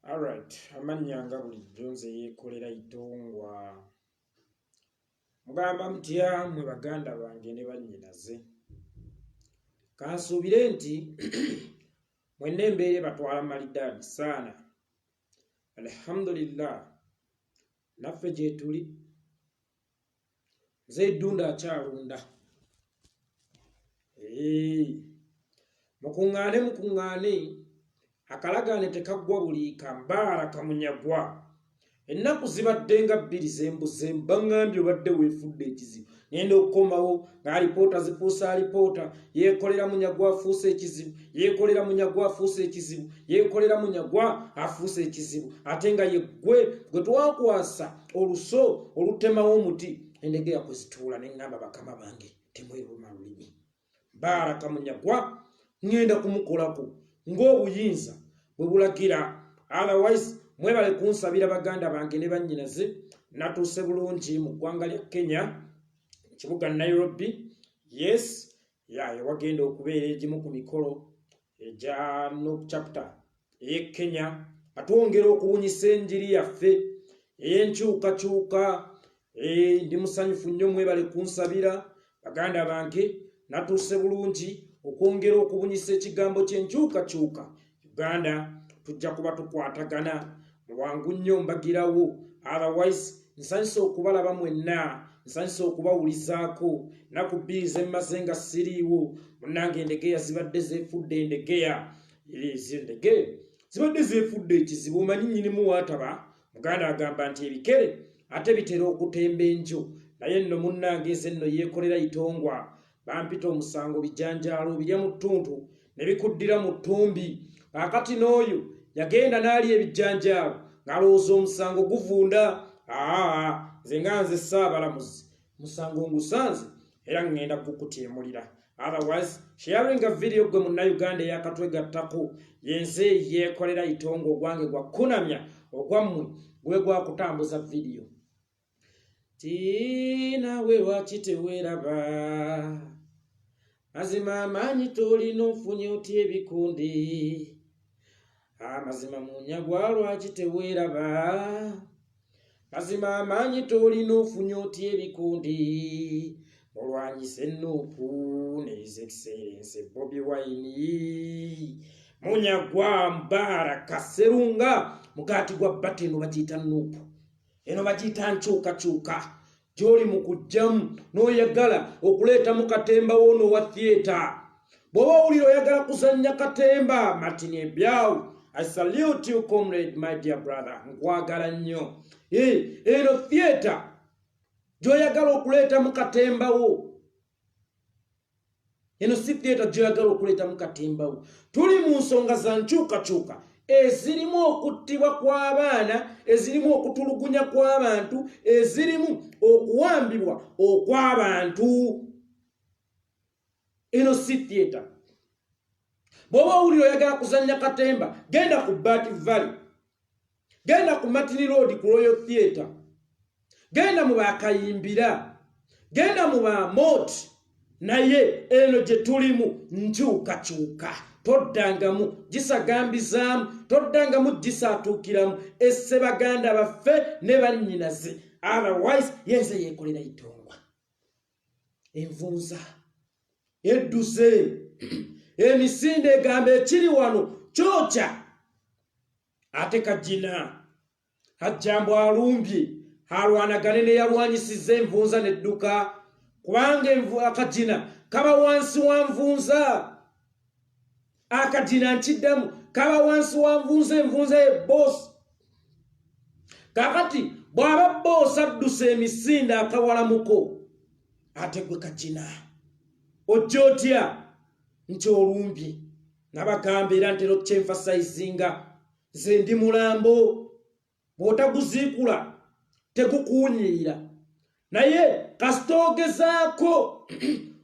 Alright, amanyanga bulijjo nze Yekolera itongwa. Mugamba mutya mwe baganda bange ne bannyinaze. Kansuubire nti mwenna embeere batwala malidaadi saana. Alhamdulillah, naffe gye tuli. Nze Eddunda akyalunda. Mukuŋŋaane akalagaane tekaggwa buli kambaala Munyagwa. Ennaku zibadde nga bbiri zembuze mbaŋŋambye obadde weefudde ekizibu. Ngenda okukomawo nga alipoota zifuusa alipoota. Yekolera Munyagwa afuuse ekizibu. Yekolera Munyagwa afuuse ekizibu. Yekolera Munyagwa afuuse ekizibu. Ate nga ye gwe twakwasa oluso olutemawo omuti. Endegeya kwe zituula ne ŋŋamba bakama bange temweruma lulimi. Mbaala Munyagwa ngenda kumukolako ng'obuyinza bwe bulagira. Otherwise mwebale kunsabira baganda bange ne bannyinaze. Natuuse bulungi mu ggwanga lya Kenya, kibuga Nairobi. Yes, wagenda okubeera egimu ku mikolo egya no chapter ey'e Kenya. Atwongera okubunyisa enjiri yaffe ey'enkyukakyuka. Ndi musanyufu nnyo, mwebale kunsabira baganda bange. Natuuse bulungi okwongera okubunyisa ekigambo ky'enkyukakyuka. Uganda tujja kuba tukwatagana mwangu nnyo mbagirawo. Otherwise nsanyusa okubalaba mwenna, nsanyusa okubawulizaako. Naku bbiri ze mmaze nga siriiwo. Munnange endegeya zibadde zeefudde endegeya. Endegeya zibadde zeefudde ekizibu. Omanyi nnyinimu waataba muganda agamba nti ebikere ate bitera okutemba enjo. Naye nno munnange nze nno Yekolera itongwa. Bampita omusango bijanjaalo birya mu ttuntu ne bikuddira mu ttumbi. Kakati n'oyo yagenda n'ali ebijanjaalo ng'alowooza omusango guvunda. Nze nga nze Ssaabalamuzi musango ngusanze era ngenda gukutyemulira. Otherwise sharing a video gwe munnayuganda eyakatwegattako yenze Yekolera itongwa ogwange gwakunamya ogwammwe gwe gwakutambuza video. Tinawe wakiteweeraba mazima amanyi tolina ofunye otya ebikundi. Amazima Munyagwa lwaki teweeraba? Mazima amanyi tolina ofunye otya ebikundi. Olwanyisa ennuupu ne His Excellency Bobi Wine. Munyagwa Mbaara Kaserunga mugati gwa batte eno bagiyita nnuupu. Eno bagiyita nkyukakyuka. Gy'oli mu kujjamu n'oyagala okuleetamu katemba woono wa theatre. Bw'oba owulira oyagala kuzannya katemba Martin Ebyawu, I salute you comrade, my dear brother. Nkwagala nnyo. Eno theatre gy'oyagala okuleetamu katemba wo. Eno si theatre gy'oyagala okuleetamu katemba wo. Tuli mu nsonga za nkyukakyuka ezirimu okuttibwa kw'abaana, ezirimu okutulugunya kw'abantu, ezirimu okuwambibwa okw'abantu. Eno si theatre. Bw'oba owulira oyagala kuzannya katemba, genda ku Bat Valley, genda ku Martin Road ku Royal Theatre, genda mu Bakayimbira, genda mu Bamoti. Naye eno gye tulimu nkyukakyuka. Toddangamu gisagambizaamu, toddangamu gisaatuukiramu. Esse baganda baffe ne bannyinaze. Otherwise yenze Yekolera itongwa. Envunza edduse emisinde egamba ekiri wano kyokya. Ate Kajina Hajjambo alumbye alwanagane ne yalwanyisiza envunza nedduka. Kubanga Akajina kaba wansi wa nvunza. Akajina nkiddamu kaba wansi wa nvunza, envunza y'eboosi. Kakati bw'aba boosi adduse emisinde akawalamuko, ate gwe Kajina ojja otya nti olumbye. Nabagamba era ntera okukyenfasizinga nze ndi mulambo. Bw'otaguziikula tegukuwunyirira. Naye kasita ogezaako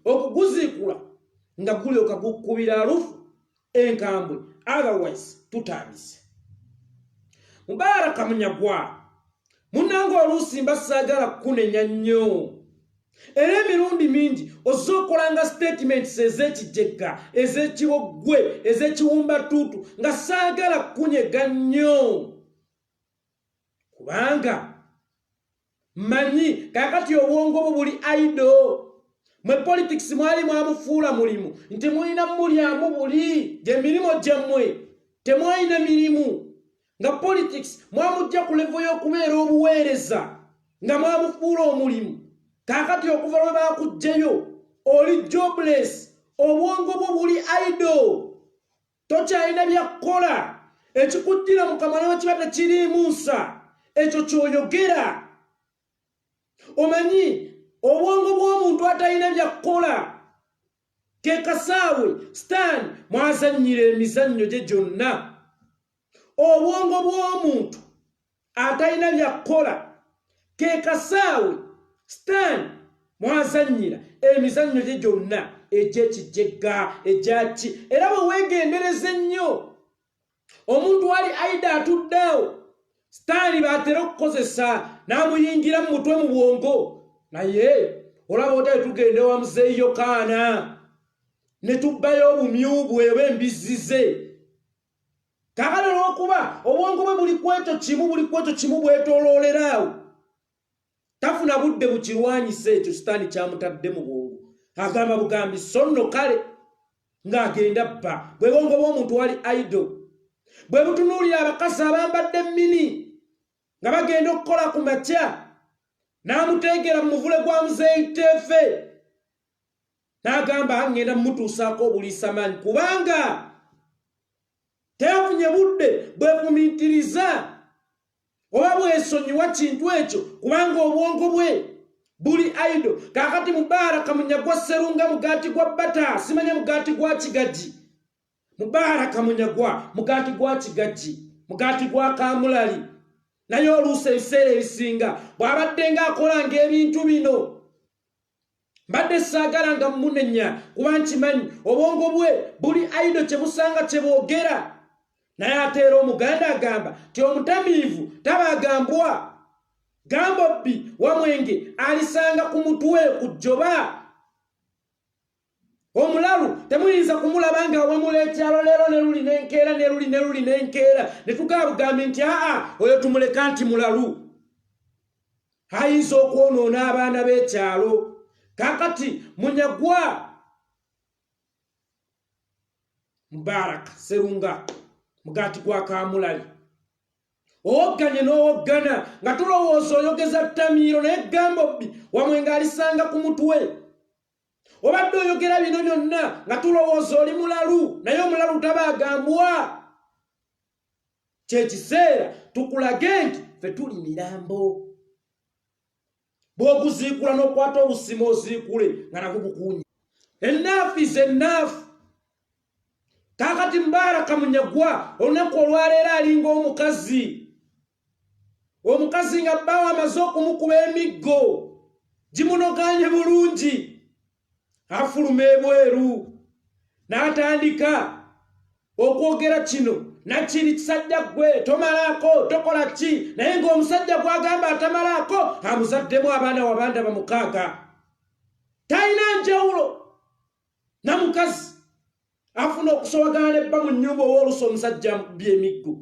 okuguziikula nga gulyoka gukubira alufu enkambwe. Otherwise tutandise. Mubaala Munyagwa munnange oluusi mba saagala kunenya nnyo. Era emirundi mingi ozokolanga statements ez'ekijjega, ez'ekiwogwe, ez'ekiwumbatuutu nga saagala kunyega nnyo. Kubanga manyi kakati obwongo bwo buli idle. Mwe politics mwali mwamufuula mulimu nti mulina mulyamu buli gy'emirimu gyammwe temwalina mirimu. Nga politics mwamujja ku level y'okubeera obuweereza nga mwamufuula omulimu. Kakati okuva lwe baakugjeyo oli jobless, obwongo bwo buli idle, tokyalina byakkola. Ekikuddira mu kamwa ne kiba tekiriimu nsa, ekyo ky'oyogera. Omanyi obwongo bw'omuntu atalina byakkola ke kasaawe stand mwazannyira emizannyo gye gyonna. Obwongo bw'omuntu atalina byakkola ke kasaawe stand mwazannyira emizannyo gye gyonna egy'ekijjega egyaki. Era bwe weegendereza ennyo omuntu wali aida atuddeawo Stanley batera okukozesa n'amuyingira mu mutwe mu bwongo. Naye olaba otali tugende wa muzeeyi Yokaana ne tubbayo obumyu bwe embizize. Kakati olw'okuba obwongo bwe buli kwekyo kimu bwetoolooleraawo, tafuna budde bukirwanyisa ekyo Stanley kyamutadde mu bwongo. Agamba bugambi so nno kale ng'agenda bba. Bwe bwongo bw'omuntu wali idle. Bwe butunuulira abakazi abambadde mini nga bagenda okukola ku makya, n'amuteegera mu muvule gwa muzeeyi Teefe, n'agamba ngenda mutuusaako obuliisamaanyi kubanga teyafunye budde bwefumiitiriza oba bwesonyiwa kintu ekyo kubanga obwongo bwe buli idle. Kakati Mubaraka Munyagwa Sserunga mugaati gwa bbata, simanya mugaati gwa kigagi. Mubaraka Munyagwa mugaati gwa kigagi, mugaati gwa kamulali. Naye oluusi ebiseera ebisinga bw'abadde ng'akola ng'ebintu bino mbadde saagala nga mmunenya kuba nkimanyi obwongo bwe buli idle kye busanga kye boogera. Naye ate era Omuganda agamba ti omutamiivu tabaagambwa. Gambobbi wamwenge alisanga ku mutwe ku jjoba. Omulalu temuyinza kumulaba nga wemula ekyalo leero ne luli n'enkeera ne luli n'enkeera ne tugabugambe nti oyo tumuleka nti mulalu. Ayinza okwonoona abaana b'ekyalo. Kakati Munyagwa Mubaraka Sserunga mugaati gwa kamulali owogganye n'owoggana nga tulowooza oyogeza ttamiiro naye Gambobbi wamwenge alisanga ku mutwe. Obadde oyogera bino byonna nga tulowooza oli mulalu naye omulalu tabaagambwa. Kyekiseera tukulage nti ffe tuli mirambo. Bw'oguziikula n'okwata obusima oziikule nga nagwo gukuunya. Ennaafu is ennaafu. Kakati Mubaraka Munyagwa olunaku olwaleero alinga omukazi. Omukazi nga bbaawe amaze okumukuba emiggo gimunoganye bulungi. Afuluma ebweru n'atandika okwogera kino nakiri kisajja gwe tomalaako tokola ki, naye ng'omusajja gwagamba atamalaako amuzaddemu abaana wabanda bamukaaga. Talina njawulo na mukazi afuna okusobagana nebba mu nnyumba ow'oluso omusajja amukubye emiggo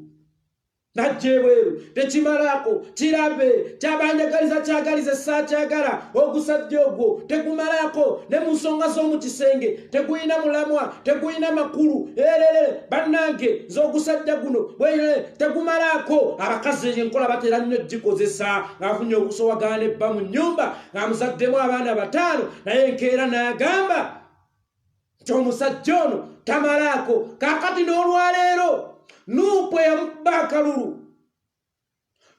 najja ebweru tekimalaako kirabe kyabanjagaliza kyagaliza saakyagala ogusajja ogwo tegumalaako ne mu nsonga z'omu kisenge teguyina mulamwa teguyina makulu erere bannange z'ogusajja guno bwere tegumalaako. Abakazi enkola batera nnyo gikozesa ng'afunye okusobagana nebba mu nnyumba ng'amuzaddemu abaana 5 naye enkeera n'agamba nti omusajja ono tamalaako. Kakati n'olwaleero Nuupu eyamukuba akalulu.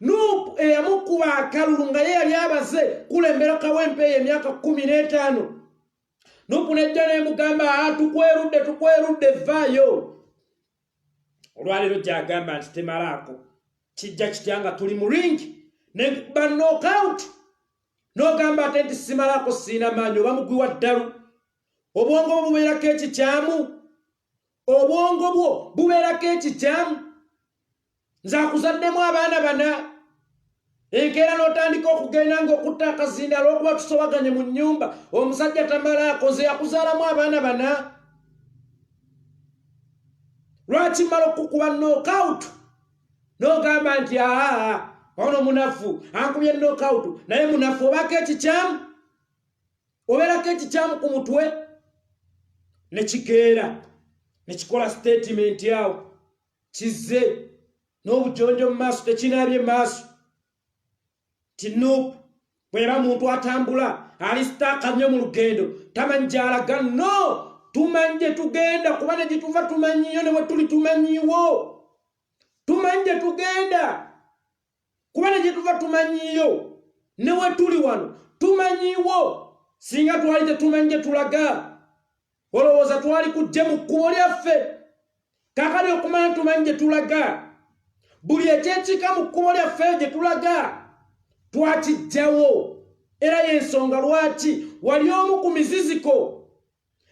Nuupu eyamukuba akalulu nga ye yali abaze kulembera kawempe emyaka 15. Nuupu nejja n'emugamba tukwerudde vaayo. Olwaleero gy'agamba nti temalaako kijja kitya nga tuli mu ringi n'enkuba knockout n'ogamba ate nti simalaako siina maanyi oba mugwi wa ddalu. Obwongo bwo bubeerako ekikyamu. Obwongo bwo bubeerako ekikyamu. Nze akuzaddemu abaana 4 Enkeera n'otandika okugenda ng'okutta akazinda olw'okuba tusobaganye mu nnyumba omusajja tamalaako nze yakuzaalamu abaana bana. Lwaki mmala okukuba knockout n'ogamba nti ono munafu ankubye knockout naye munafu obaako ekikyamu obeerako ekikyamu ku mutwe nekikeera nekikola statement yawo kizze n'obujonjo mu maaso tekinaabye mu maaso tinupu bwera muntu atambula alisitaaka nnyo mu lugendo tamanyi gy'alaga no tumanyi gye tugenda kuba ne gye tuva tumanyiyo ne bwe tuli tumanyiwo tumanyi gye tugenda kuba ne gye tuva tumanyiyo ne bwe tuli wano tumanyiwo singa twali tetumanyi gye tulaga olowooza twali kujje mu kkubo lyaffe kakali okumanya tumanyi gye tulaga buli ekyekika mu kkubo lyaffe gye tulaga twakijjawo era y'ensonga lwaki wali omu ku miziziko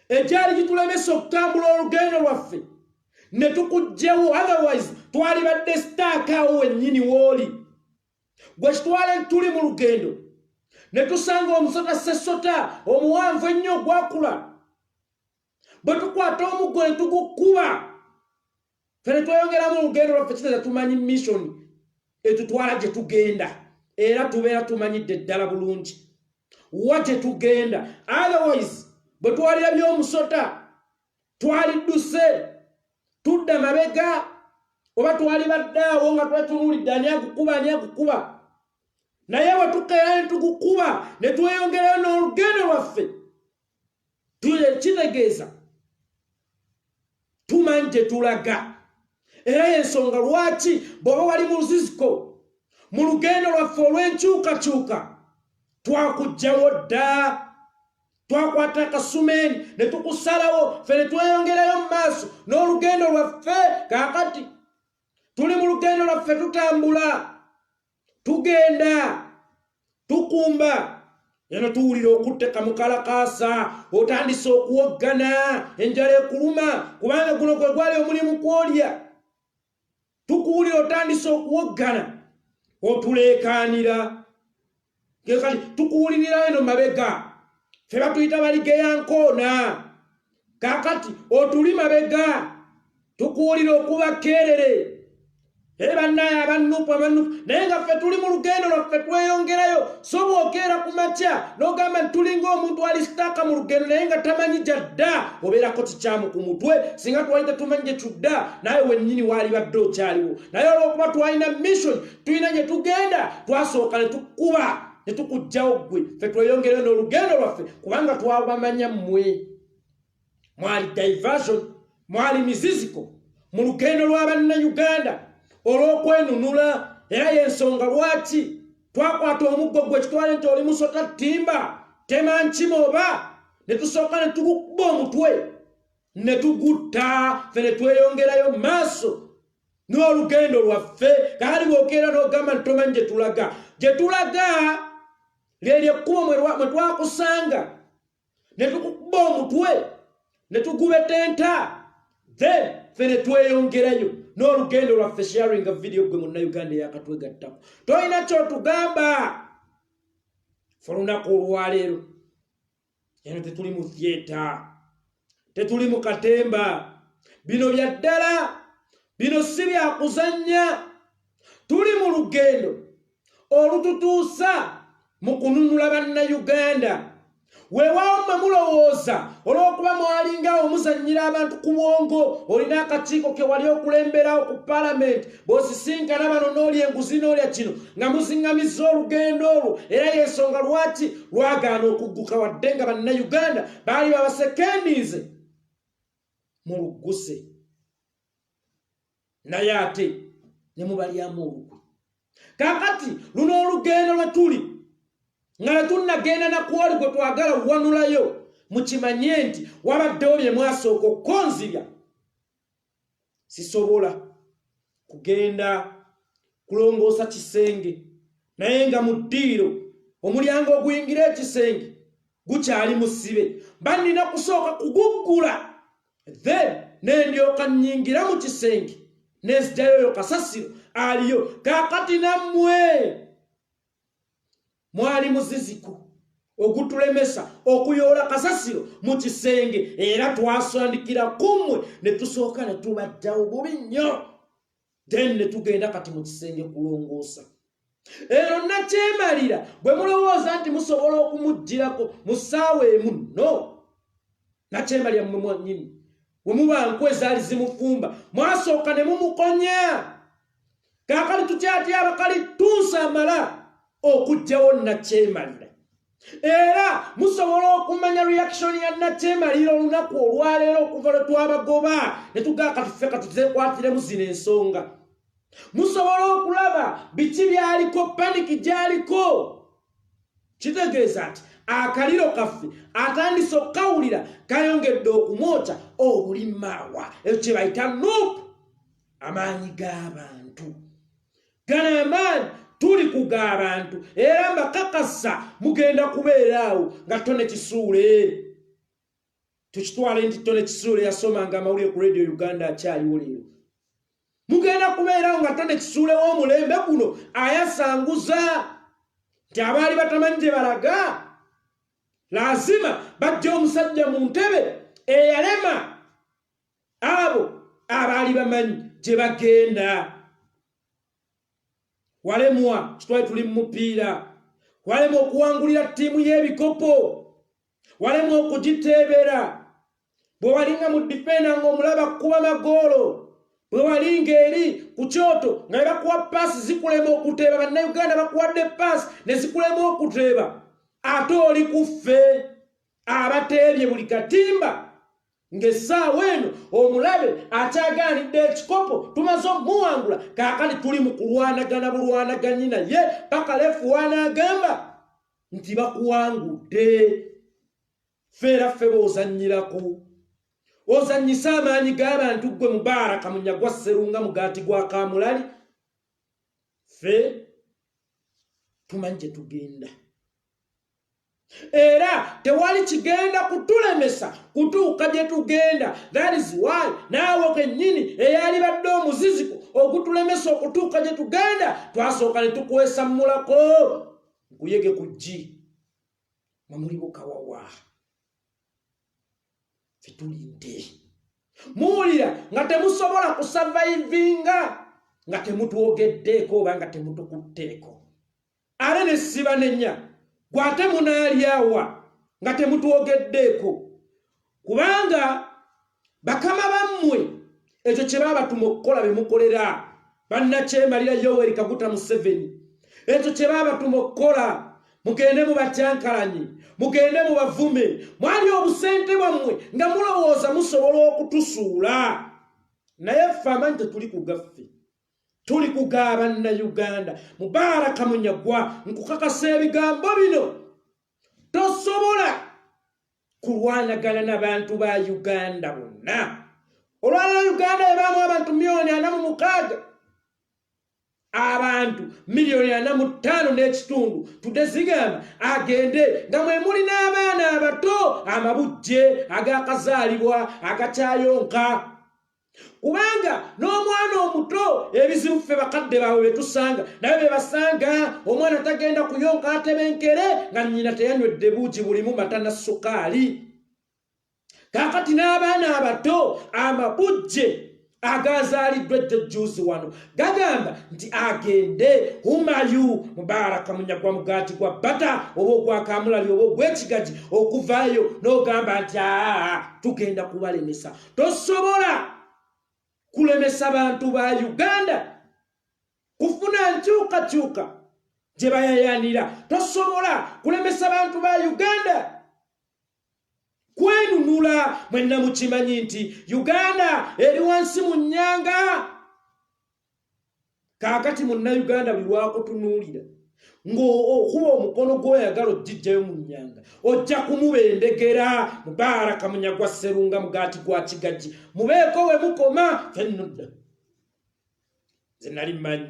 egyali gitulemesa okutambula olugendo lwaffe ne tukujjawo otherwise twali badde sitaakaawo wennyini wooli gwe kitwale tuli mu lugendo ne tusanga omusota sesota omuwanvu ennyo ogwakula bwe tukwata omuggo ne tugukkuba ffe ne tweyongeramu olugendo lwaffe kiteeza tumanyi mission etutwala gye tugenda era tubeera tumanyidde ddala bulungi wa gye tugenda otherwise bwe twalira by'omusota twalidduse tudda mabega oba twali baddaawo nga twetunuulidde ani agukuba naye bwe tukeera ne tugukuba ne tweyongerayo n'olugendo lwaffe kitegeeza tumanyi gye tulaga era y'ensonga lwaki bw'oba wali mu luziziko mu lugendo lwaffe olw'enkyukakyuka twakujjawo dda twakwata akasumeni ne tukusalawo ffe ne tweyongerayo mu maaso n'olugendo lwaffe kaakati tuli mu lugendo lwaffe tutambula tugenda tukumba eno tuwulira okutteka mu kalakaasa otandise okuwoggana enjala ekuluma kubanga guno gwe gwali omulimu kwolya tukuwulira otandise okuwoggana otuleekaanira kekali tukuwulirira eno mabega ffe batuyita baligeyankoona kaakati otuli mabega tukuwulira okuba kerere bannaye abannupu naye nga ffe tuli mu lugendo lwaffe tweyongerayo so bw'okeera ku makya n'ogamba nti tulinga omuntu alisitaaka mu lugendo naye nga tamanyi gyadda obeerako kikyamu ku mutwe singa twali tetumanyi gye tudda naye wennyini waali badde okyaliwo naye olw'okuba twalina mission tulina gye tugenda twasooka ne tukuba ne tukujjawo ggwe ffe tweyongerayo n'olugendo lwaffe kubanga twabamanya mmwe mwali diversion mwali miziziko mu lugendo lw'abannayuganda olw'okwenunula era y'ensonga lwaki twakwata omuggo gwe kitwale nti oli musota ttimba tema nkima oba ne tusooka ne tugukuba omutwe ne tugutta ffe ne tweyongerayo mu maaso n'olugendo lwaffe kaali bw'okeera n'ogamba nti tomanyi gye tulaga lyeryo ekkubo mwe twakusanga ne tukukuba omutwe ne tugubetenta then ffe ne tweyongerayo n'olugendo lwaffe sharing a video gwe munnayuganda eyakatwegattako tolina kyotugamba fe olunaku olwaleero eno tetuli mu theatre tetuli mu katemba bino bya ddala bino si byakuzannya tuli mu lugendo olututuusa mu kununula bannayuganda weewaawo mwe mulowooza olw'okuba mwalinga omuzannyira abantu ku bwongo olina akakiiko ke wali okulemberawo ku palamenti bw'osisinkana bano n'olya enguzi n'olya kino nga muziŋŋamizza olugendo olwo era y'ensonga lwaki lwagaana okugguka wadde nga bannayuganda baali babasekendiize mu lugguse naye ate ne mubalyamu olukwe kaakati luno olugendo lwe tuli nga tunnagenda nakwoli gwe twagala wanulayo mukimanye nti wabaddewo bye mwasooka okukonzibya sisobola kugenda kulongoosa kisenge naye nga mu ddiiro omulyango oguyingira ekisenge gukyali musibe bannina kusooka kuguggula then nendyoka nnyingira mu kisenge nenzijjayoyo kasasiro aliyo kaakati nammwe mwali muziziku ogutulemesa okuyoola kasasiro mu kisenge era twasandikira kumwe ne tusooka ne tubaddawo bubi nnyo then ne tugenda kati mu kisenge kulongoosa. Ero nakyemalira bwe mulowooza nti musobola okumuggyirako mu ssaawa emu no. Nakyemalira mmwe mwennyini bwe muba nkwe ezaali zimufumba mwasooka ne mumukonya. Kaakali tukyatya abakali tunsamala okuggyawo nakyemalira. Era musobola okumanya reaction ya nakyemalira olunaku olwaleero okuva lwe twabagoba ne tugaaka tuffe katuzeekwatiremu zino ensonga. Musobola okulaba biki byaliko paniki gyaliko. Kitegeeza nti akaliro kaffe atandise okukawulira kayongedde okumwokya obulimaawa. Ekyo kye bayita nuupu, amaanyi g'abantu. Gano amaanyi tuli kuga abantu era mbakakasa mugenda kubeeraawo nga Tone Kisuule. Tukitwale nti Tone Kisuule yasomanga amawulire ku Radio Uganda akyaliwo leero. Mugenda kubeeraawo nga Tone Kisuule w'omulembe guno ayasanguza nti abaali batamanyi gye balaga lazima bajja omusajja mu ntebe eyalema abo abaali bamanyi gye bagenda. Walemwa kitwali tuli mu mupiira, walemwa okuwangulira ttiimu y'ebikopo, walemwa okugiteebera. Bwe walinga mu difenda ng'omulaba kuba magoolo, bwe walinga eri ku kyoto nga bakuwa paasi zikulema okuteeba, bannayuganda bakuwadde paasi ne zikulema okuteeba, ate oli ku ffe abateebye buli katimba. Ng'essaawa eno omulabe akyagaanidde ekikopo tumaze omuwangula, kaakali tuli mu kulwanagana bulwanaganyi naye paka lefu wanaagamba nti bakuwangudde. Feera ffe b'ozannyirako, ozannyisa amaanyi g'abantu ggwe Mubaraka Munyagwa Sserunga mugaati gwa Kamulali. Ffe tumanyi gye tugenda. Era tewali kigenda kutulemesa kutuuka gye tugenda. That is why naawe kennyini eyali badde omuziziku okutulemesa okutuuka gye tugenda twasooka ne tukwesammulako nkuyege ku ggi mwe muli bukawawa. Ffe tulinde. Muwulira nga temusobola kusavaivinga nga temutwogeddeeko oba nga temutukutteeko. Ale ne siba nennya gwate munaalyawa nga temutwogeddeeko, kubanga bakama bammwe ekyo kye baabatuma okukola be mukolera. Bannakyemalira Yoweri Kaguta Museveni ekyo kye baabatuma okukola. Mugende mu batyankalanyi, mugende mu bavume, mwali obusente bwammwe nga mulowooza musobola okutusuula. Naye ffe amanyi tetuli kugaffe, tuli kuga Bannayuganda. Mubaraka Munyagwa nkukakasa ebigambo bino, tosobola kulwanagana n'abantu ba Uganda bonna. Olwaleero Uganda ebaamu abantu 446,000, abantu 4,500,000 n'ekitundu. Tudde zigamba agende nga mwe muli n'abaana abato amabujje agakazaalibwa agakyayonka. Kubanga n'omwana omuto ebizibu ffe bakadde baabwe betusanga naye bebasanga omwana tagenda kuyonka atebenkere nga nnyina teyanywedde buugi bulimu mata na sukaali. Kaakati n'abaana abato amabujje agazaaliddwa ejjojjuuzi wano gagamba nti agende Humayu Mubaraka Munyagwa mugaati gwa bbata oba ogwa Kamulali oba ogw'ekigaji okuvaayo n'ogamba nti tugenda kubalemesa. Tosobola kulemesa bantu ba Uganda kufuna nkyukakyuka gye bayayanira. Tosobola kulemesa bantu ba Uganda kwenunula. Mwenna mukimanyi nti Uganda eri wansi mu nnyanga. Kaakati munnayuganda buli lwakutunuulira ng'okuba omukono gw'oyagala ogijjayo mu nnyanga ojja kumubendegera. Mubaraka Munyagwa Sserunga mugaati gwa Kigaji mubeeko we mukoma. Fennodda nze nali mmanyi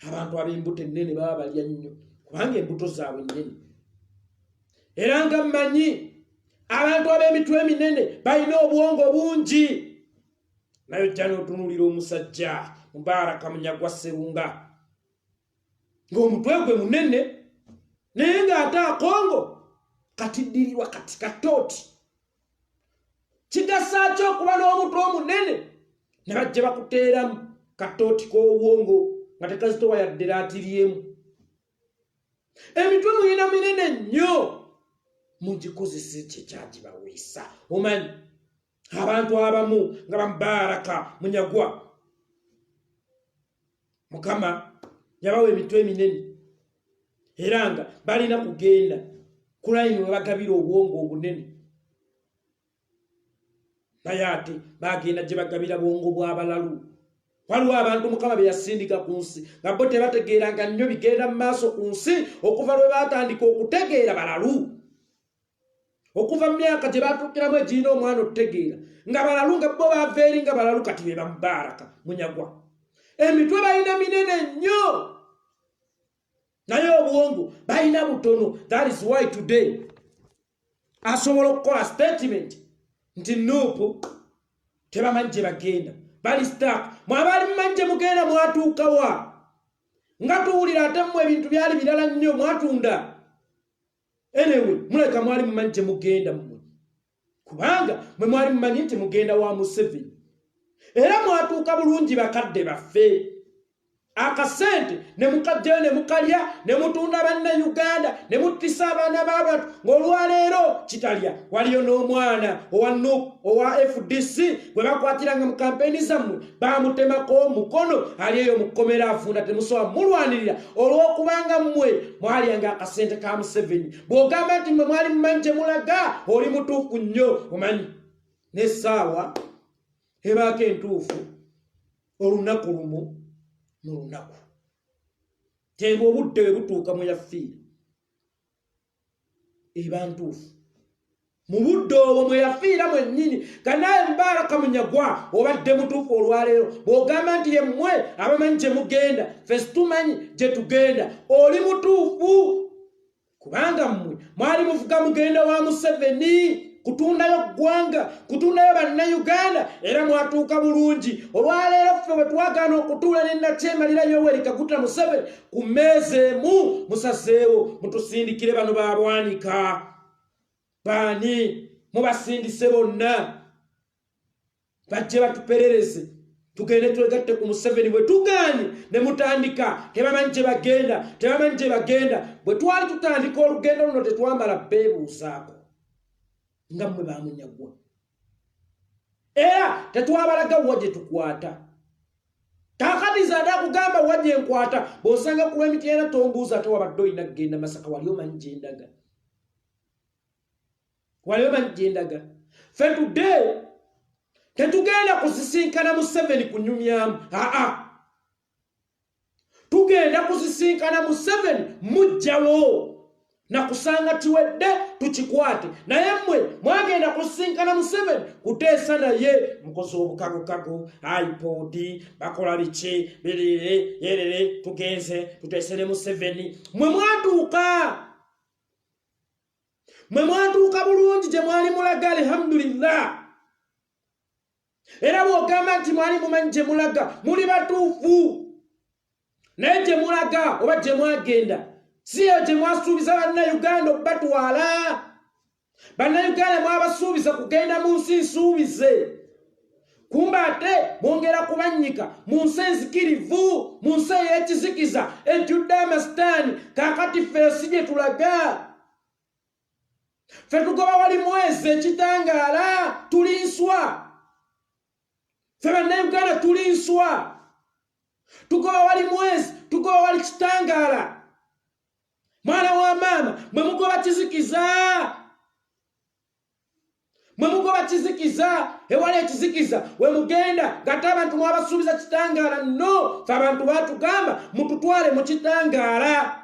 abantu ab'embuto ennene baba balya nnyo kubanga embuto zaabwe nnene, era nga mmanyi abantu ab'emitwe eminene balina obwongo bungi. Naye ojja n'otunuulira omusajja Mubaraka Munyagwa Sserunga ng'omutwe gwe munene nenga ata Kongo katiddirirwa kati katoti kigasa kyo kuba n'omutwe omunene ne bajja bakuteeramu katoti k'obwongo nga tekazitowa yadde laatiriemu. Emitwe muyina minene nnyo mugikozese kyekyagibaweesa. Omanyi abantu abamu nga bamubaraka Munyagwa Mukama yabawa emitwe eminene era nga balina kugenda kulayini we bagabira obwongo obunene naye ate bagenda gye bagabira bwongo bw'abalalu. Waliwo abantu Mukama be yasindika ku nsi nga bo tebategeeranga nnyo bigenda mu maaso ku nsi okuva lwe baatandika okutegeera balalu. Okuva mu myaka gye batuukiramu egirina omwana okutegeera nga balalu nga bo baava eri nga balalu kati be bamubaraka Munyagwa. Emitwe balina minene nnyo naye obwongo balina butono. That is why today asobola okukola statement nti nuupu tebamanyi gye bagenda bali stuck. Mwabali mumanyi gye mugenda mwatuuka wa? Nga tuwulira ate mmwe ebintu byali birala nnyo mwatunda. Anyway, muleka mwali mumanyi gye mugenda mmwe kubanga mwe mwali mumanyi nti mugenda wa Museveni era mwatuuka bulungi bakadde baffe. Akasente ne mukajjayo ne mukalya ne mutunda banna Uganda ne muttisa abaana b'abantu ng'olwaleero kitalya. Waliyo n'omwana owa FDC gwe bakwatiranga mu kampeyini zammwe baamutemako omukono ali eyo mu kkomera afunda temusobola mulwanirira olw'okubanga mmwe mwalyanga akasente ka Museveni. Bw'ogamba nti mmwe mwali mumanyi gye mulaga oli mutuufu nnyo. Omanyi n'essaawa ebaako entuufu olunaku lumu mu lunaku tenga obudde bwe butuuka mwe yafiira eba ntuufu mu budde obwo mwe yafiira mwennyini. Kanaye Mubaraka Munyagwa obadde mutuufu olwaleero bw'ogamba nti yemmwe abamanyi gye mugenda ffe situmanyi gye tugenda oli mutuufu kubanga mmwe mwali muvuga mugenda wa Museveni kutundayo ggwanga kutundayo bannayuganda era mwatuuka bulungi. Olwaleero ffe bwe twagaana okutuula ne Nakyemalira Yoweri Kaguta Museveni ku mmeeza emu musazeewo mutusindikire bano babwanika. Baani mubasindise bonna bajje batuperereze tugende twegatte ku Museveni. Bwe tugaanye ne mutandika tebamanyi gye bagenda bwe twali tutandika olugendo luno tetwambala beebuuzaako nga mmwe ba Munyagwa era tetwabalaga wa gye tukwata. Kakati zaade akugamba wa gye nkwata bw'osanga ku lw'emiti era tombuuza ate wabadde olina kugenda Masaka wali omanyi gye ndaga. Ffe today tetugenda kusisinkana Museveni kunyumyamu. Tugenda kusisinkana Museveni mujjawo na kusanga kiwedde tukikwate. Naye mmwe mwagenda kusisinkana Museveni kuteesa naye mukozi obukagokago iPod bakola biki birire yerere tugenze tuteesere Museveni. Mwe mwatuuka bulungi gye mwali mulaga alhamdulillah. Era bw'ogamba nti mwali mumanyi gye mulaga muli batuufu naye gye mulaga oba gye mwagenda siyo gye mwasuubiza bannayuganda okubatwala. Bannayuganda mwabasuubiza kugenda mu nsi nsuubize kumba ate mwongera kubannyika mu nsi enzikirivu mu nsi ey'ekizikiza ejjudde amasitaani. Kaakati ffe si gye tulaga. Ffe tugoba wali mwezi ekitangaala tuli nswa. Ffe bannayuganda tuli nswa. Tugoba wali mwezi tugoba wali kitangaala. Mwana wa maama mwe mugoba kizikiza ewali ekizikiza we mugenda ngate abantu mwabasuubiza kitangaala. No, ffe abantu batugamba mututwale mu kitangaala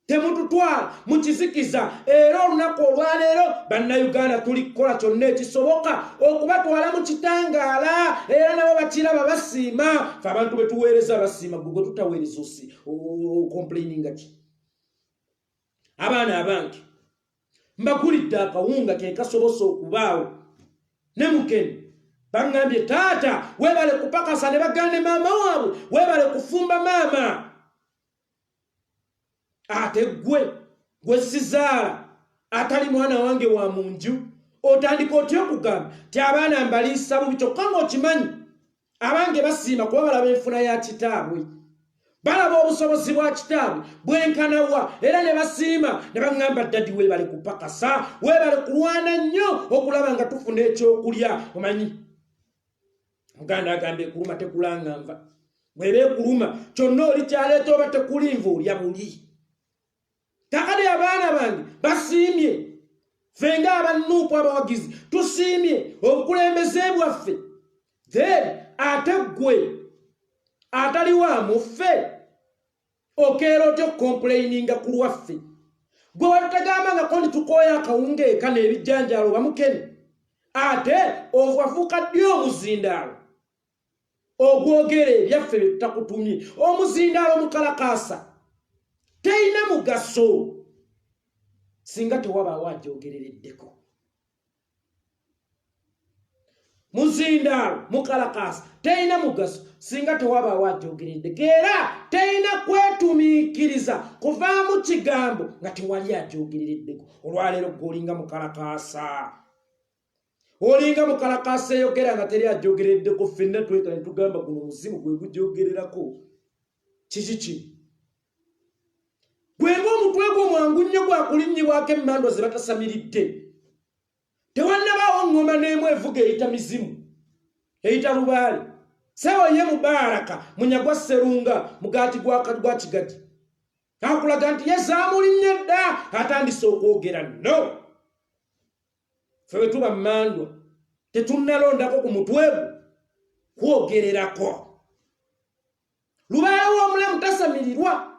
temututwala mu kizikiza. Era olunaku olwaleero bannayuganda tuli kukola kyonna ekisoboka okubatwala mu kitangaala era nabo bakiraba basiima. Ffe abantu betuweereza basiima gwe tutaweereza osi complaininga ki? Abaana abange mbagulidde akawunga ke kasobosa okubaawo ne mukene bangambye taata weebale kupakasa ne bagande maama waabwe weebale kufumba maama. Ate gwe gwe sizaala atali mwana wange wa munju otandika otya okugamba ti abaana mbaliisa bubi kyokka ng'okimanyi abange basiima kuba balaba enfuna ya kitaabwe balaba obusobozi bwa kitaabwe bwenkanawa era ne basiima ne baŋŋamba ddadi weebale kupakasa weebale kulwana nnyo okulaba nga tufuna ekyokulya omanyi muganda agamba ekuluma tekulaŋŋanva bw'eba ekuluma kyonna oli kyaleeta oba tekulinva olya buli kakati abaana bange basiimye ffe ng'abannuupu abawagizi tusiimye obukulembeze bwaffe then ate ggwe atali wa muffe okeera otya okukompuleyininga ku lwaffe gwe watutagambangako nti tukooya akawunga eka n'ebijjanjaalo bamukene ate wafuuka ddi omuzindaalo ogwogera ebyaffe bye tutakutumye omuzindaalo mukalakaasa teyina mugaso singa tewabaawo agyogerereddeko muzindaalo mukalakaasa teyina mugaso singa tewabaawo agyogerereddeko era teyina kwetumiikiriza kuvaamu kigambo nga tewali agyogerereddeko olwaleero gw'olinga mukalakaasa olinga mukalakaasa eyogera nga teri agyogerereddeko ffenna tweka ne tugamba guno muzimu gwe gugyogererako kiki kino gwenga omutwe gwo mwangu nnyo gwakulinnyibwako emmandwa ze batasamiridde tewannabaawo ŋŋoma n'emu evuga eyita mizimu eyita lubaale sewo ye mubaraka munyagwa sserunga mugaati gwa kigagi akulaga nti ye zaamulinnye dda atandise okwogera no ffe bwe tuba mmandwa tetunnalondako ku mutwe gwo kwogererako lubaale w'omulamu tasamirirwa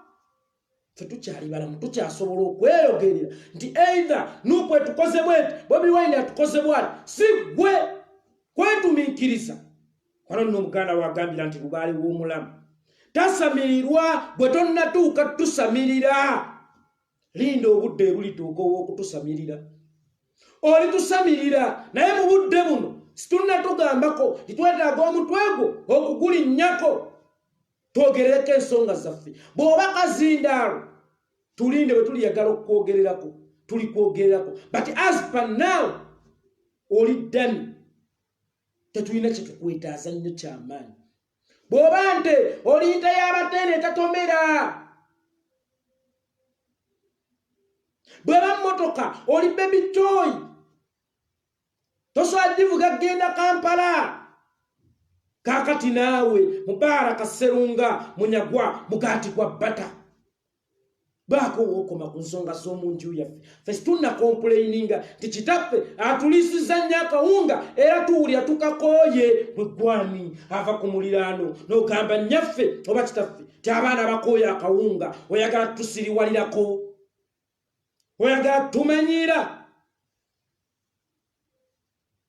ffe tukyali balamu tukyasobola okweyogerera nti either nukwe tukoze bweti Bobi Wine atukoze bwati si gwe kwetumiikiriza wano nno omuganda wagambira nti lubaale w'omulamu tasamirirwa bwe tonnatuuka tusamirira linda obudde bulituuka ow'okutusamirira olitusamirira naye mu budde buno situnnatugambako titwetaaga omutwe gwo okugulinnyako twogerereko ensonga zaffe bw'oba kazindaalo tulinde bwe tuliyagala okwogererako tulikwogererako but as per now oli ddani tetulina kye tukwetaaza nnyo kyamaanyi bw'oba nte oli nte y'abateene etatomera bw'eba mmotoka oli baby toy tosobola givuga genda Kampala kakati naawe mubaraka sserunga munyagwa mugaati gwa bbata baako wookoma ku nsonga z'omunju yaffe ffe situnnakompuleyininga nti kitaffe atuliisiza nnyo akawunga era tuwulira tukakooye bwe gwani ava ku muliraano n'ogamba nnyaffe oba kitaffe ti abaana bakooye akawunga oyagala tusiriwalirako oyagala tumanyira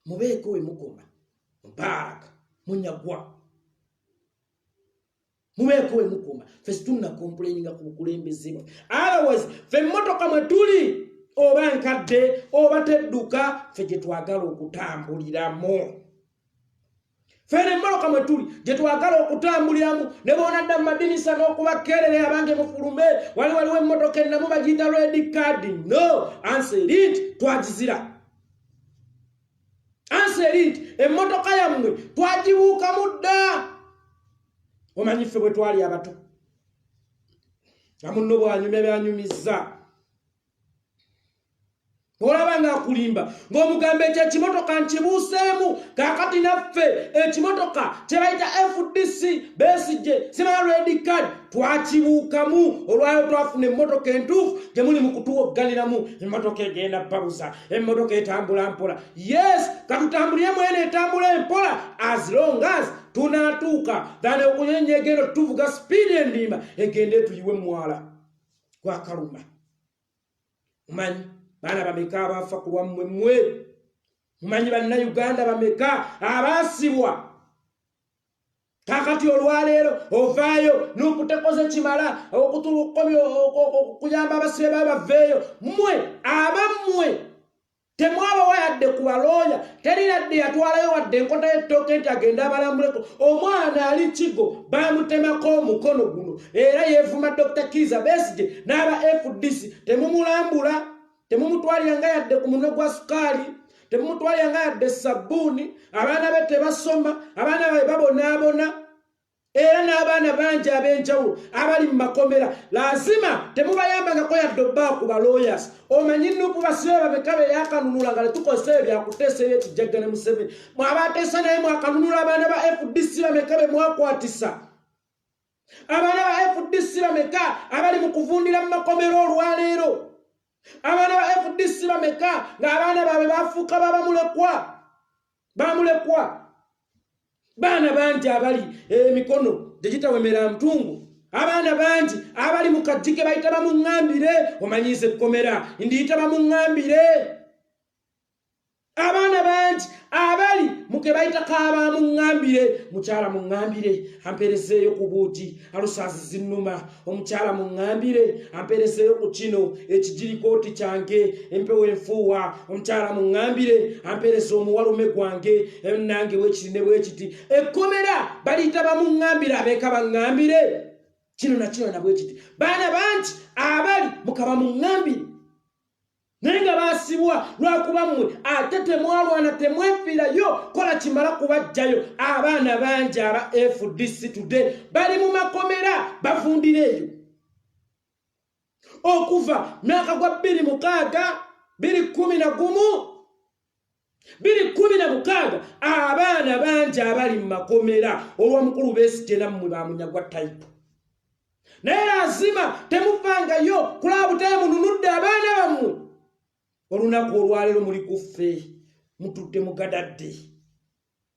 mubeeko we mukoma mubaraka munyagwa mubeeko we mukoma ffe situnnakompuleyininga ku bukulembeze otherwise ffe emmotoka mwe tuli oba nkadde oba tedduka ffe gye twagala okutambuliramu ffe emmotoka mwe tuli gye twagala okutambuliramu ne boonadda mu madinisa n'okubakerere abange mufulume waliwo emmotoka ennamu bagiyita red card no anserit twagizira anserit emmotoka yammwe twagibuukamu dda omanyi ffe bwe twali abato nga munno bwanyumya byanyumizza olaba ng'akulimba ng'omugamba ekyo ekimotoka nkibuuseemu kaakati naffe ekimotoka kye bayita FDC Besigye simala red card twakibuukamu olwayo twafuna emmotoka entuufu gye muli mu kutuwogganiramu emmotoka egenda babuza emmotoka etambula mpola yes katutambuliremu eno etambula empola as long as tunatuuka than okunyenya egenda tuvuga sipiidi endimba egenda etuyiwe mwala gwakaluma mumanyi baana bameka abafa ku lwammwe mmwe mumanyi bannayuganda bameka abaasibwa kakati olwaleero ovaayo n'okutekoze kimala okutulukomya okuyamba abasibe babaveeyo mmwe abammwe temwaba wayadde ku baloya terinadde yatwalayo wadde enkota y'ettooke nti agenda abalambuleko omwana ali kigo bamutemako omukono guno era yeevuma Dr. Kizza Besigye n'aba FDC temumulambula temumutwalira nga yadde ku munwe gwa sukaali temumutwalira nga yadde sabbuuni abaana be tebasoma abaana babe babonaabona era n'abaana bangi ab'enjawulo abali mu makomera lazima temubayambangako yadde obba ku balawyers omanyi Nuupu basibe bameka be yakanunula nga tetukozesa ebyakuteesa ebyekijjaggane Museveni mwabateesa naye mwakanunula abaana ba FDC bameka be mwakwatisa abaana ba FDC bameka abali mu kuvundira mu makomera olwaleero abaana ba FDC bameka ng'abaana baabwe bafuuka bamulekwa baana bangi abali emikono tegitawemera ntungu abaana bangi abali mu kajjike bayita bamuŋŋambire omanyiise ekkomera ndiyita bamuŋŋambire abaana bangi abali muke bayita kaabamuŋŋambire mukyala muŋŋambire ampereseeyo ku buuti alusaazi zinnuma omukyala muŋŋambire ampereseeyo ku kino ekijirikooti kyange empewo enfuuwa omukyala muŋŋambire amperese omuwalume gwange nange bwekiti ne bwekiti ekkomera baliyita bamuŋŋambire abeeka baŋŋambire kino nakino na bwekiti baana bangi abali mukaba muŋŋambire naye nga baasibwa lwakuba mmwe ate temwalwana temwefiirayo kola kimala kubajjayo abaana bangi aba FDC today bali mu makomera bavundira eyo okuva myaka gwa 2016 abaana bangi abali mu makomera olwa mukulu Besigye nammwe bamunyagwa tayipu naye lazima temuvangayo kulabutayo mununudde abaana bammwe olunaku olwaleero muli kuffe mutudde mugadadde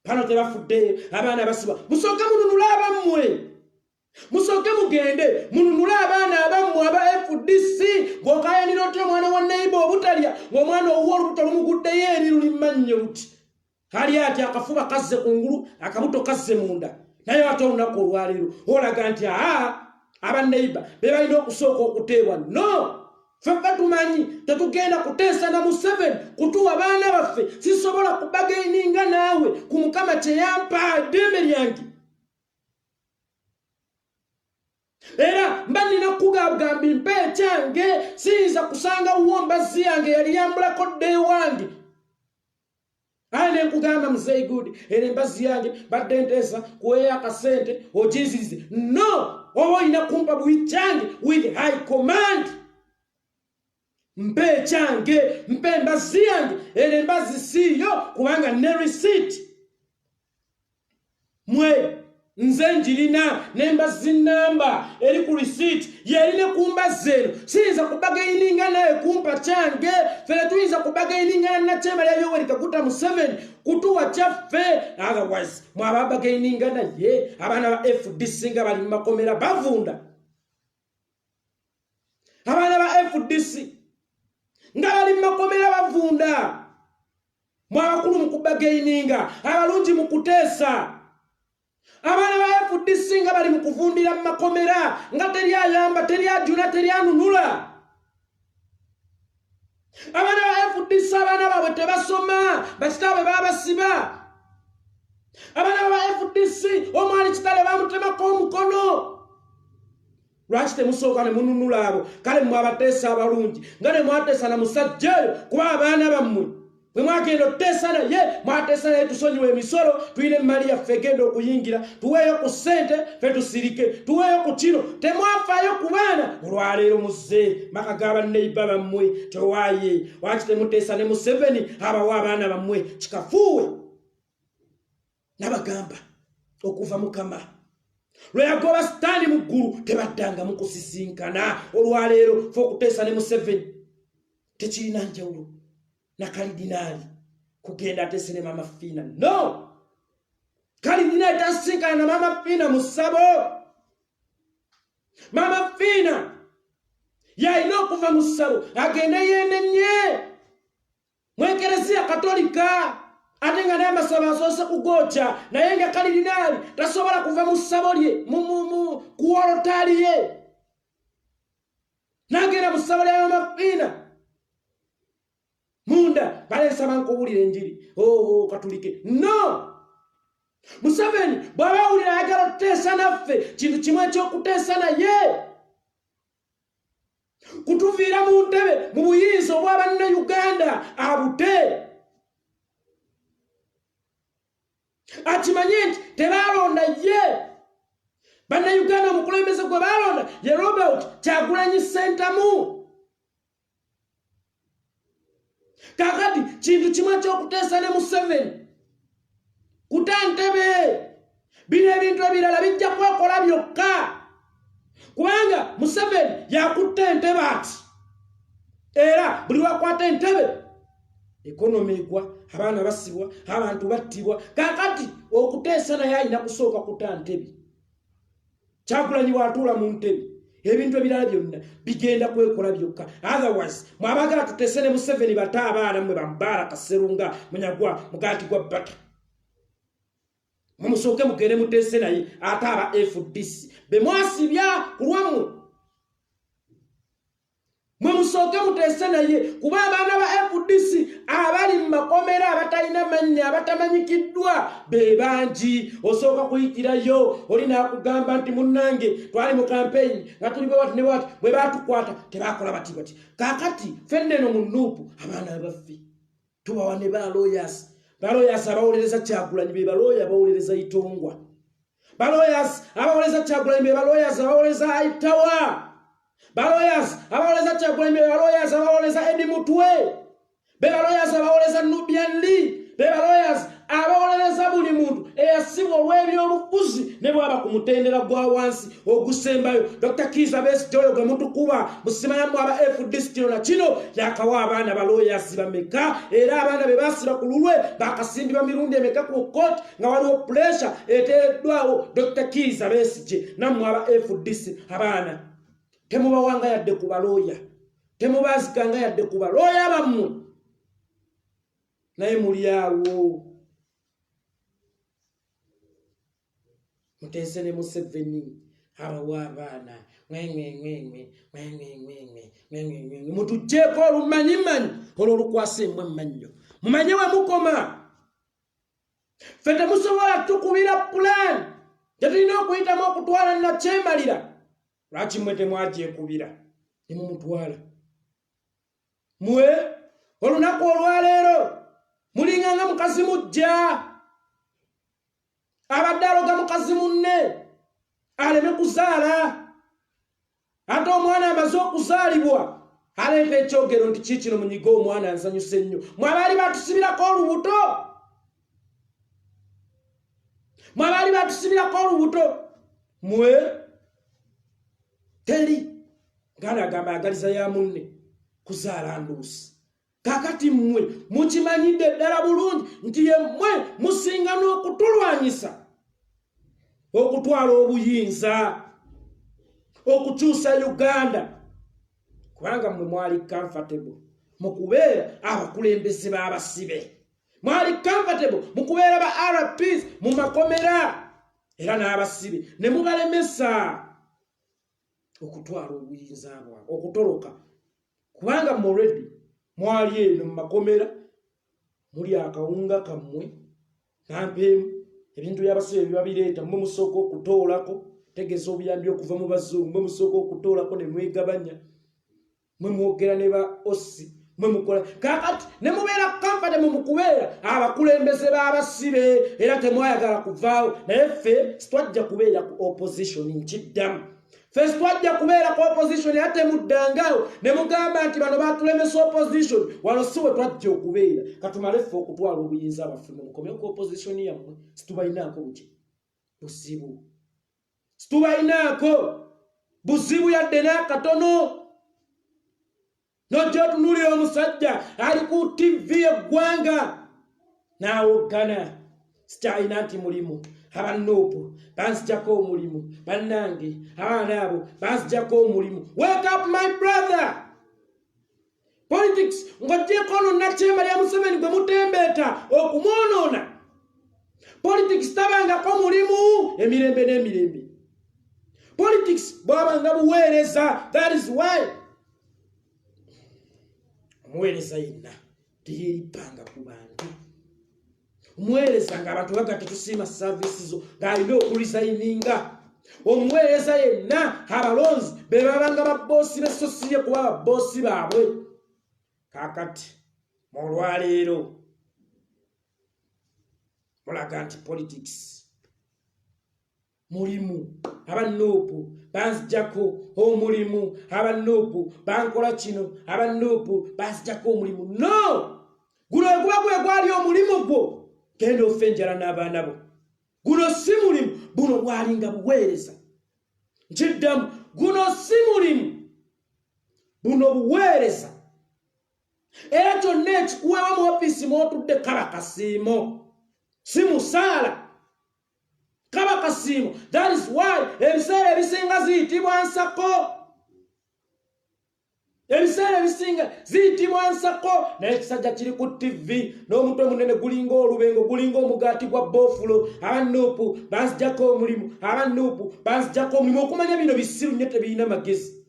pano tebafuddeyo abaana basibwa musooke mununule abammwe musooke mugende mununule abaana abammwe aba FDC ng'okayanira otya omwana wa neiba obutalya ng'omwana owuwa olubuto lumuguddeyo eri luli mmannyo luti ali ati akafuba kazze kungulu akabuto kazze munda naye ate olunaku olwaleero olaga nti aba neiba be balina okusooka okuteebwa no feffe tumanyi tetugenda kuteesa na Museveni kutuwa baana baffe sisobola kubagaininga naawe ku Mukama kyeyampa eddembe lyange era mba nina kugambye mpe ekyange siyinza kusanga wuwombazi yange yali yambulako dde wange aye ne nkugamba muzeyi gudi era embazi yange badde nteesa kuweeyo akasente oginzirize no oba olina kumpa buwi kyange with high command mpe ekyange mpe embazi yange era embazi siiyo kubanga ne receipt mwe nze njirina n'embazi namba eri ku receipt yerine kumbazi eno siyinza kubagaininga naye kumpa kyange fere tuyinza kubagaininga na kyema lya Yoweri Kaguta Museveni kutuwa kyaffe otherwise mwaba bagaininga naye abaana ba FDC nga bali mu makomera bavunda abaana ba FDC nga bali mu makomera bavunda mwabakulu mu kubagaininga abalungi mu kuteesa abaana ba FDC nga bali mu kuvundira mu makomera nga teryayamba teryajuna teryanunula abaana ba FDC abaana baabwe tebasoma bakitaabwe babasiba abaana ba FDC omwali kitale bamutemako omukono lwaki temusooka ne mununula abo kale mmwe abateesa abalungi nga ne mwateesa na musajja oyo kuba abaana bammwe bwe mwagenda okuteesa naye mwateesa naye tusonyiwe emisolo tuyine emmali yaffe egenda okuyingira tuweeyo ku ssente ffe tusirike tuweeyo ku kino temwafaayo ku baana olwaleero muzze maka g'abanneiba bammwe tewaaye waki temuteesa ne Museveni abawa abaana bammwe kikafuuwe nabagamba okuva Mukama lwe yagoba sitaani mu ggulu tebaddanga mu kusisinkana olwaleero ffe okuteesa ne Museveni tekirina njawulo na kalidinaali kugenda ateese ne Mama Fiina no kalidinaali tasisinkana na Mama Fiina mu ssabo Mama Fiina yalina okuva mu ssabo agende yeenenye mu Ekereziya Katolika ate nga n'amasabo asoose kugookya naye nga kalidinaali tasobola kuva mu ssabo lye ku wolotaali ye n'agenda mu ssabo lya Mama Fiina munda balesa bankubulira enjiri katulike no Museveni bw'abawulira ayagala okuteesa naffe kintu kimu ekyokuteesa naye kutuviira mu ntebe mu buyinza obwa bannayuganda abute akimanye nti tebalonda ye bannayuganda omukulembeze gwe balonda ye Robert Kyagulanyi Ssentamu kakati kintu kimu ekyokuteesa ne Museveni kutantebe bino ebintu ebirala bijja kwekola byokka kubanga Museveni yakutte entebe ati era buli wakwata entebe ekonomi egwa abaana basibwa abantu battibwa kakati okuteesa naye alina kusooka kuta ntebe Kyagulanyi watuula mu ntebe ebintu ebirala byonna bigenda kwekola byokka otherwise mwabagala tuteese ne Museveni bata abaana mmwe bambaala Kaserunga Munyagwa mugati gwa bbata mumusooke mugende muteese naye ate aba FDC bemwasibya kulwammwe mwe musooke muteese naye kuba abaana ba FDC abali mu makomera abatalina mannya abatamanyikiddwa be bangi osooka kuyitirayo olina akugamba nti munnange twali mu campaign nga tuli bwewati ne bwati bwe batukwata tebakola bati kakati fenneno mu nuupu abaana abaffe tubawa ne ba lawyers abawoleleza Kyagulanyi be baloya abawoleleza Itongwa baloyas abawoleleza Kyagulanyi be baloyas abawoleleza Aitawa baloyas abawoleleza Kyagulanyi be baloyas abawoleleza Edi Mutwe be baloyas abawoleleza Nubian Lee be baloyas abawoleleza buli muntu eyasibwa olw'ebyolufuzi ne bwaba ku mutendera gwa wansi ogusembayo Dr. Kizza Besigye gwe mutukuba musimanyamu aba FDC kino yakawa abaana baloyas bameka era abaana be basiba ku lulwe bakasimbibwa mirundi emeka ku court nga waliwo pressure eteeddwawo Dr. Kizza Besigye nammwe aba FDC abaana temubawanga yadde ku baloya temubazikanga yadde ku baloya bammwe naye muli awo muteese ne Museveni abawa abaana mutugjeeko olumanyimanyi olw'olukwasa emmwe mmannyo mumanye we mukoma ffe temusobola tukubira pulaani tetulina okuyitamu okutwala nakyemalira lwaki mmwe temwagyekubira ne mumutwala mwe olunaku olwaleero mulinganga mukazi mujja abadde aloga mukazi munne aleme kuzaala ate omwana amaze okuzaalibwa aleeta ekyogero nti kiikino munyiga omwana nsanyuse nnyo mwe abaali batusibirako olubuto mwe teri ngana agamba agaliza ya munne kuzaala nduusi kakati mmwe mukimanyidde ddala bulungi nti yemmwe musinga n'okutulwanyisa okutwala obuyinza okukyusa Uganda kubanga mmwe mwali comfortable mu kubeera abakulembeze b'abasibe mwali comfortable mu kubeera ba RPs mu makomera era n'abasibe ne mubalemesa okutwala obuyinza bwabwe okutoloka kubanga mmwe already mwali eno mu makomera muli akawunga kammwe nampeemu ebintu by'abasibe bibabireeta mmwe musooka okutoolako tegeza obuyambi okuva mu bazungu mmwe musooka okutoolako ne mwegabanya mmwe mwogera ne ba osi mmwe mukola kakati ne mubeera comfortable mu kubeera abakulembeze b'abasibe era temwayagala kuvaawo naye ffe sitwajja kubeera ku opposition nkiddamu ffe sitwajja kubeera ku opposition ate muddangawo ne mugamba nti bano batulemesa opposition wano si we twajja okubeera katumale ffe okutwala obuyinza abaffe mukomye ku opposition yammwe situbalinaako buzibu situbalinaako buzibu yadde n'akatono nojja otunuulira omusajja ali ku TV eggwanga n'awoggana sikyalina nti mulimu abanoopu banzijjako omulimu bannange abaana abo banzijjako omulimu wake up my brother politics ng'oggyeko ono Nakyemalira Museveni gwe mutembeeta okumwonoona politics tabangako mulimu emirembe n'emirembe politics bw'abanga buweereza that is why omuweereza yenna teyeripanga ku bantu. Omuweereza ng'abantu bagatta tusiima services zo ng'alina okulisayininga. Omuweereza yenna abalonzi be babanga babboosi b'essosiye kuba babboosi baabwe. Kaakati mu olwaleero mulaga nti politics mulimu abanuupu banzijjako omulimu abanuupu bankola kino abanuupu banzijjako omulimu. No, guno guba gwe gwali omulimu gwo genda ofe enjala n'abaana bo. Guno si mulimu, buno bwalinga buweereza. Nkiddamu, guno si mulimu, buno buweereza. Era kyonna ekikuweebwa mu ofiisi mw'otudde kaba kasiimo, si musaala, kaba kasiimo. That is why ebiseera ebisinga ziyitibwa nsako. Ebiseera ebisinga ziyitibwa nsako. Naye ekisajja kiri ku TV n'omutwe munene gulinga olubengo, gulinga omugaati gwa boofulo. Abanuupu banzijjako omulimu, abanuupu banzijjako omulimu. Okumanya bino bisiru nnyo tebirina magezi.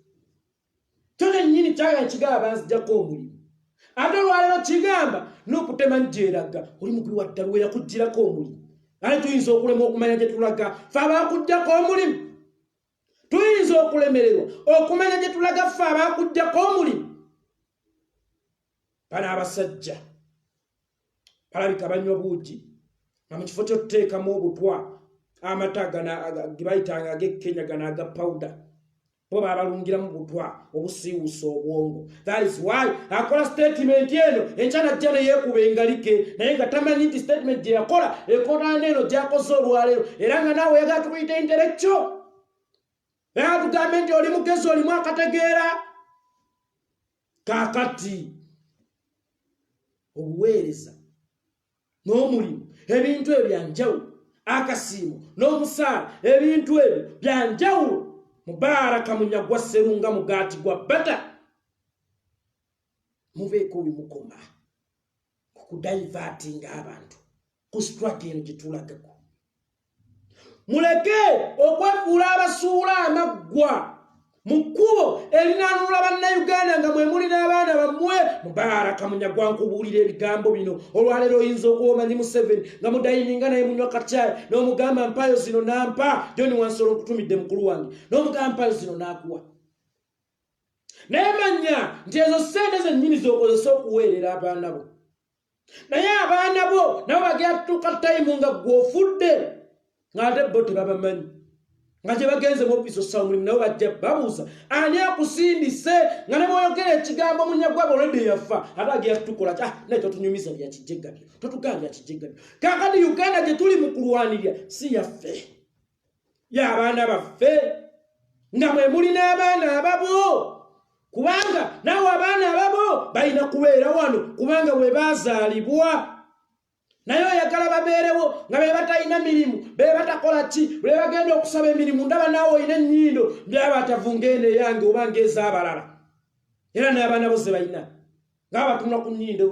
Kyo kennyini kyagala kigamba banzijjako omulimu. Ate olwaleero kigamba n'okutema njeeraga oli mukubi wa ddala we yakuggyirako omulimu. Ale tuyinza okulema okumanya gye tulaga ffe abaakuggyako omulimu. Tuyinza okulemererwa okumanya gye tulaga ffe abaakuggyako omulimu. Bano abasajja balabika banywa buugi nga mu kifo ky'otuteekamu obutwa amata ge bayitanga ag'Ekenya gano aga pawuda bo babalungiramu butwa obusiiwusa obwongo. That is why akola statement eno enkyana jja ne yeekuba engalike naye nga tamanyi nti statement gye yakola ekotaana eno gy'akoze olwaleero era nga naawe yagala tukuyita intellectual. Era tugambe nti oli mugezi olimu akategeera. Kaakati obuweereza n'omulimu ebintu ebyo byanjawulo. Akasiimo n'omusaala ebintu ebyo byanjawulo. Mubaraka Munyagwa Sserunga mugaati gwa bata. Mubeeko bimukoma okudaivatinga abantu ku struggle eno gye tulagako. Muleke okwefuula abasuula amaggwa mu kkubo erinaanula bannayuganda nga mwe muli n'abaana bammwe. Mubaraka Munyagwa nkubuulira ebigambo bino olwaleero oyinza okuba omanyi Museveni nga mudayininga naye munywa kacaayi n'omugamba mpayo zino nampa. John Wansolo nkutumidde mukulu wange n'omugamba mpayo zino n'akuwa. Naye manya nti ezo ssente zennyini z'okozesa okuweerera abaana bo. Naye abaana bo nabo bagenda tutuuka tayimu nga gw'ofudde ng'ate bo tebabamanyi. Nga gye bagenze mu ofiisi osaba omulimu nabo bajja babuuza ani akusindise nga ne bw'oyogera ekigambo Munyagwa already yafa ate agenda tukola naye totunyumiza bya kijegabyo totugamba bya kijegabyo. Kaakati Uganda gye tuli mu kulwanirira si yaffe, y'abaana baffe nga mwe muli n'abaana ababo. Kubanga naawe abaana ababo balina kubeera wano kubanga we baazaalibwa. Naye oyagala babeerewo nga be batalina mirimu, be batakola ki, be bagenda okusaba emirimu. Ndaba naawe olina ennyindo byaba atavunga eno eyange oba ng'ez'abalala. Era n'abaana bo ze balina nga batuna ku nnyindo.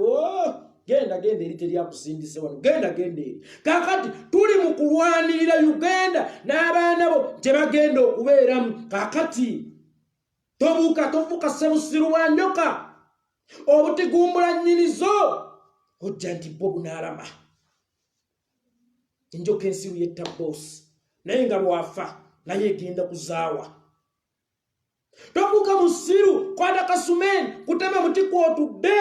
Genda eri teryakusindise wano, genda eri. Kaakati tuli mu kulwanirira Uganda n'abaana bo gye bagenda okubeeramu. Kaakati tofuuka ssebusiru bwa njoka obutigumbula nnyinizo ojja nti bo bunaalama. Enjoka ensiru yetta boosi naye nga bwafa naye egenda kuzaawa. Tofuuka musiru kwata kasumeni kutema muti kw'otudde.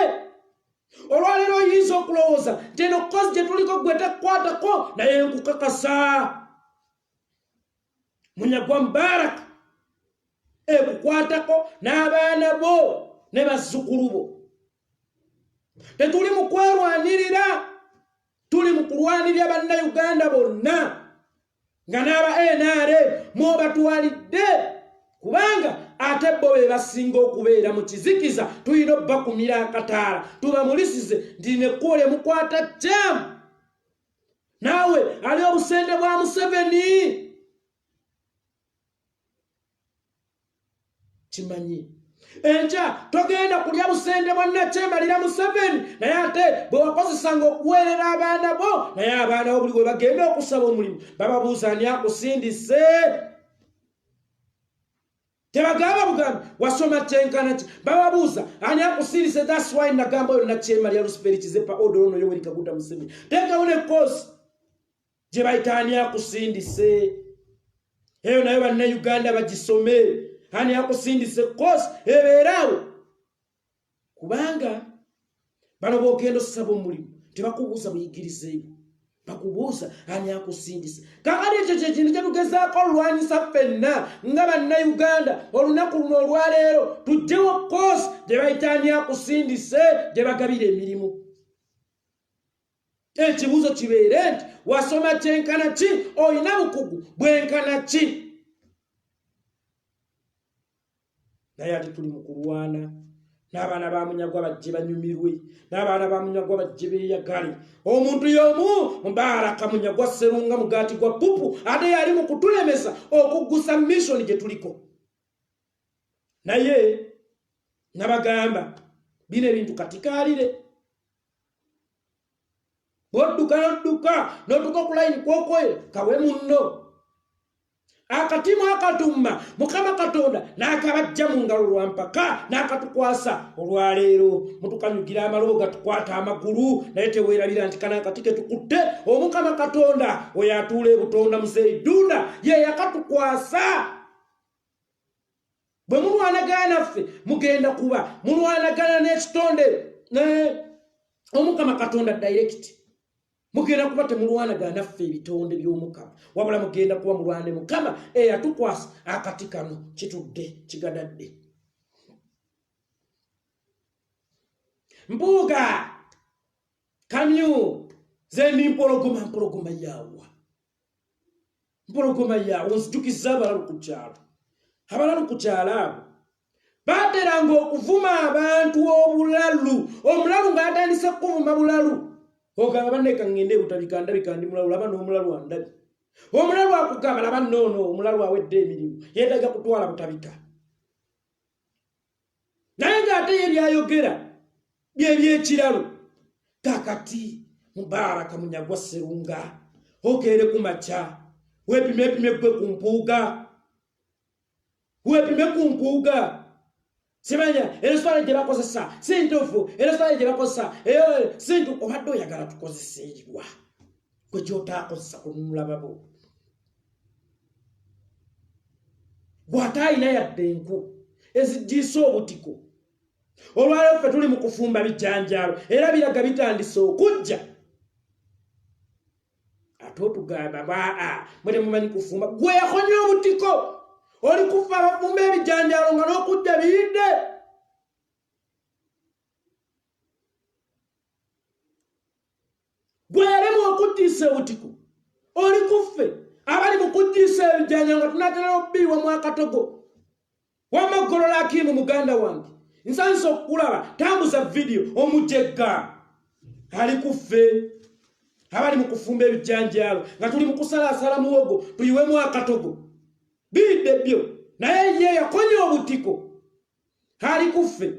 Olwaleero oyinza okulowooza nti eno kozi gye tuliko gwe takwatako naye nkukakasa Munyagwa Mubaraka ekukwatako n'abaana bo ne bazzukulu bo. Tetuli mu kwerwanirira, tuli mu kulwanirira bannayuganda bonna nga n'aba NRM mwobatwalidde kubanga ate bo be basinga okubeera mu kizikiza. Tulina obbakumira akataala tubamulisize nti nekkubo lye mukwata jjamu. Naawe ali obusente bwa Museveni kimanyi. Enkya togenda kulya busente bwa Nakyembalira Museveni naye ate bwe wakozesanga okuweerera abaana bo naye abaana bo buli bwe bagenda okusaba omulimu bababuuza ani akusindise. tebagamba bugambi wasoma kyenkana ki bababuuza ani akusindise. That's why nagamba oyo nakyema lya lusperikize pa odo ono Yoweri Kaguta Museveni teekawo ne kosi gye bayita ani akusindise. Eyo nayo bannayuganda bagisome. Ani akusindise kosi ebeerawo, kubanga bano bogenda osaba omulimu tebakubuuza buyigirizeeyo, bakubuuza ani akusindise. Kakali ekyo kyekintu kyetugezaako olwanyisa ffenna nga bannayuganda olunaku luno olwaleero tugyewo kosi gye bayita ani akusindise gye bagabira emirimu. Ekibuuzo kibeere nti wasoma kyenkana ki, olina bukugu bwenkana ki? Naye ate tuli mu kulwana n'abaana ba Munyagwa bajje banyumirwe, n'abaana ba Munyagwa bajje beeyagale. Omuntu y'omu Mubaraka Munyagwa Sserunga mugaati gwa pupu ate yali mu kutulemesa okuggusa mission gye tuliko. Naye nabagamba bino ebintu katikaalire. Bw'odduka n'otuuka ku layini kwokoye kawe munno. Akatimu akatumma Mukama Katonda n'akabajja mu ngalo lwampaka n'akatukwasa olwaleero. Mutukanyugira amalobo gatukwata amagulu naye teweerabira nti kana akati ke tukutte Omukama Katonda oyo atuula ebutonda museidunda ye yakatukwasa. Bwe mulwanagana naffe mugenda kuba mulwanagana n'ekitonde Omukama Katonda direct. Mugenda kuba temulwanagana naffe ebitonde by'Omukama, wabula mugenda kuba mulwane Mukama eyatukwasa akati kano kitudde kigadadde. Mpuuga kamyu zendi mpologoma yawa. Mpologoma yawa nzijukiza abalalu ku kyalo. Abalalu ku kyalo abo bateranga okuvuma abantu obulalu. Omulalu ng'atandise kuvuma bulalu. Ogamba baneka ngende butabikanda bikandi mulalu laba n'omulalu andabi. Omulalu akugamba laba nnono omulalu awedde emirimu yeetaga kutwala butabika. Naye ng'ate ye byayogera by'ebyekiralu. Kakati Mubaraka Munyagwa Sserunga okeere ku makya weepime gwe ku mpuuga. Weepime ku mpuuga. Simanya eroswala gye bakozesa sintuufu, eroswala gye bakozesa sintu obadde oyagala tukozesa eriwa gwe gy'otaakozesa kunulababo. Bw'ate alina yadde enku ezijjiisa obutiko. Olwaleero ffe tuli mu kufumba bijanjaalo era biraga bitandise okujja. Ate otugamba mwe temumanyi kufumba. Gwe yakonya obutiko. Oli kufa abafumba ebijanjaalo nga n'okujja biyidde. Gwe yalemu okuddiisa obutiko. Oli kuffe abali mu kuddiisa ebijanjaalo nga tunatera obbiibwa mu akatogo. Wamma Golola Akimu muganda wange nsanze okulaba tambuza video omujegga ali kuffe abali mu kufumba ebijanjaalo nga tuli mu kusalaasala muwogo tuyiwemu akatogo. Bidde byo naye ye yakonya obutiko ali kuffe.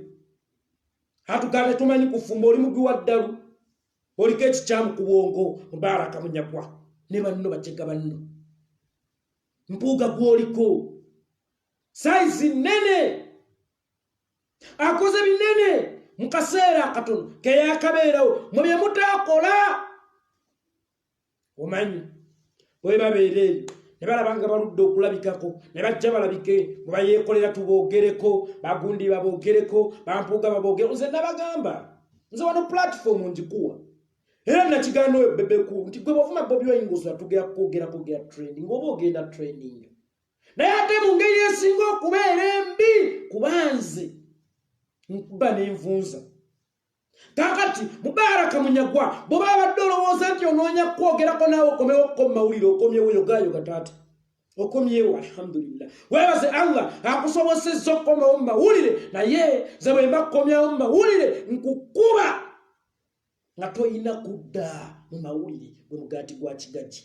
Atugale tumanyi kufumba oli mugi wa ddalu oliko ekikyamu ku bwongo Mubaraka Munyagwa ne banno bajega banno. Mpuuga gw'oliko saizi nnene akoze binene mu kaseera akatono ke yakabeerawo mu bye mutaakola. Omanyi bwe babeera eyo ne balabanga baludde okulabikako ne bajja balabike mu Yekolera tuboogereko, Bagundi baboogereko, Bampuuga baboogereko. Nze nabagamba nze wano platform njikuwa era nakigaana oyo bebeku nti gwe bw'ovuma Bobi Wine ng'osula tugera kwogerako gera training oba ogenda training. Naye ate mu ngeri esinga okubeera embi kuba nze nkuba n'envunza. Kakati Mubaraka Munyagwa bw'oba abadde olowooza nti onoonya kwogerako naawe okomewokko mu mawulire okomyewo yogayo gataata okomyewo alhamdulillah. Weebaze Allah akusobosezza okkomawo mu mawulire naye ze bwe mba kukomyawo mu mawulire nkukuba nga toyina kudda mu mawulire gwe mugaati gwa kigagi.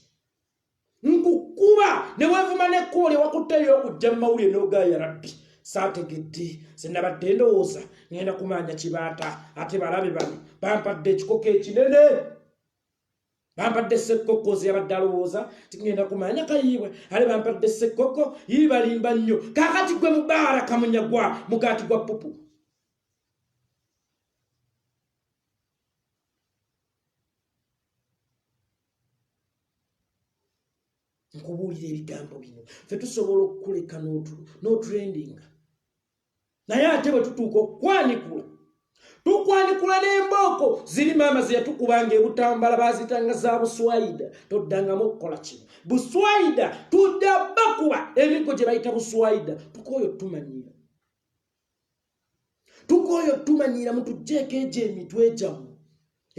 Nkukuba ne weevuma n'ekkubo lye wakutteyo okujja mu mawulire n'ogaaya Rabbi saategedde sinabadde ndowooza ngenda kumanya kibaata ate balabe bano bampadde ekikoko ekinene bampadde ssekkoko ziyabadde alowooza tigenda kumanya kayiibwe ale bampadde ssekkoko yibalimba nnyo kaakati gwe mubaraka munyagwa mugaati gwa pupu nkubuulira ebigambo bino ffe tusobola okukuleka n'otrendinga naye ate bwe tutuuka okukwanikula tukwanikula n'embooko ziri maama ze yatukubanga ebutambala bazitanga za buswaida toddangamu okukola kino buswaida tujja bakuba emiggo gye bayita buswaida tukooyo tumanyira mutugjeeko egyo emitwe gyammwe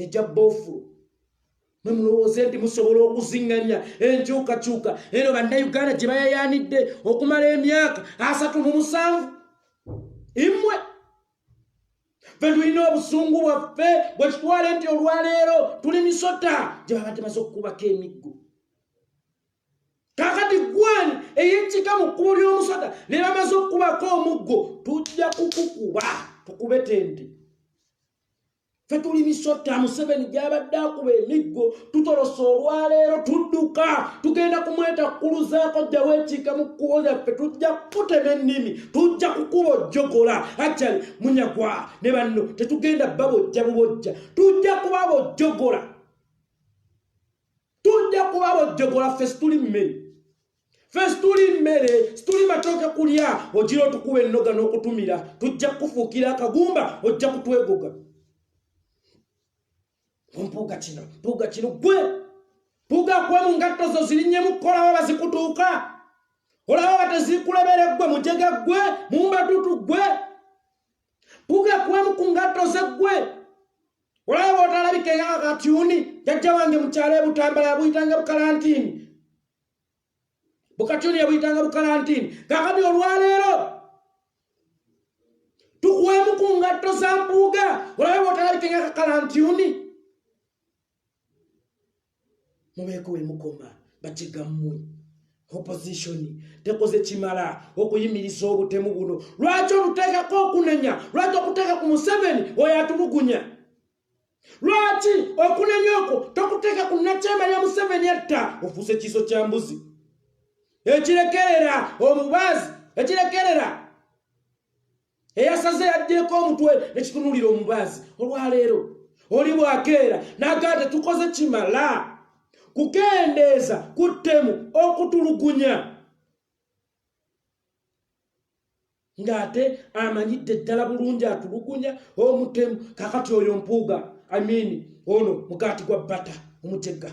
egya boofu mwe mulowooze nti musobola okuziŋŋanya enkyukakyuka eno bannayuganda gye bayayaanidde okumala emyaka 37 imwe ffe tulina obusungu bwaffe bwe kitwale nti olwaleero tuli misota gye babadde maze okukubako emiggo kaakati gwani ey'ekika mu kkubo ly'omusota ne bamaze okukubako omuggo tujja kukukuba tukube tente ffe tuli misota Museveni gy'abadde akuba emiggo tutolosa olwaleero tudduka tugenda kumweta kukuluzaako jja weekiika mu kkubo lyaffe tujja kutema ennimi tujja kukuba ojjogola ajali Munyagwa ne banno tetugenda babojja bubojja tujja kuba bojjogola ffe situli mmere situli matooke kulya ogira otukuba ennoga n'okutumira tujja kufuukira akagumba ojja kutwegoga mpuuga kino gwe puuga kuba mu ngatto zo zirinnye kolawo bazikutuuka olaba batezikulebere gwe mujege gwe mumbatutu gwe puuga kuba ku ngatto ze gwe olaba bootalabike nga katyuni jajja wange mukyalo ebutambala yabuyitanga bukalantini bukatyuni yabuyitanga bukalantini kakati olwaleero tukuwemu ku ngatto za mpuuga olaba bootalabike nga kakalantini mubeeko we mukoma bakigammwe opposition tekoze kimala okuyimiriza obutemu buno lwaki oluteekako okunenya lwaki okuteeka ku Museveni oyo atulugunya lwaki okunenya okwo tokuteeka ku nakyama lya Museveni atta ofuuse kiso kya mbuzi ekirekerera omubazi ekirekerera eyasaze yaddeeko omutwe nekitunulira omubazi olwaleero oli bwakeera nagate tukoze kimala kukendeeza kuttemu okutulugunya ng'ate amanyidde ddala bulungi atulugunya omutemu kakati oyo mpuuga ono mugaati gwa bbata omujegga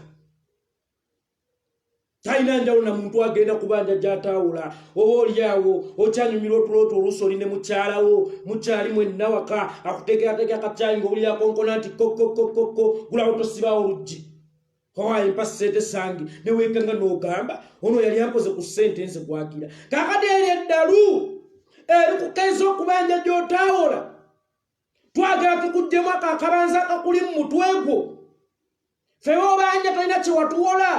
talina njawulo na muntu agenda kubanja gy'ataawula oba oliawo okyanyumira otulooto oluusi ne mukyalawo mukyali mwenna waka akuteekerateeka akacyayi ng'owulira konkona nti kokokokoko gulawo tosibaawo oluggi owaye mpa ssente sange ne weekanga n'ogamba ono yali ampoze ku ssente nze gwagira kakati eri eddalu eri kukeeza okubanja gy'otaawola twagala tukuddemu akabanza akakuli mu mutwe gwo fewe obanja tolina kyewatuwola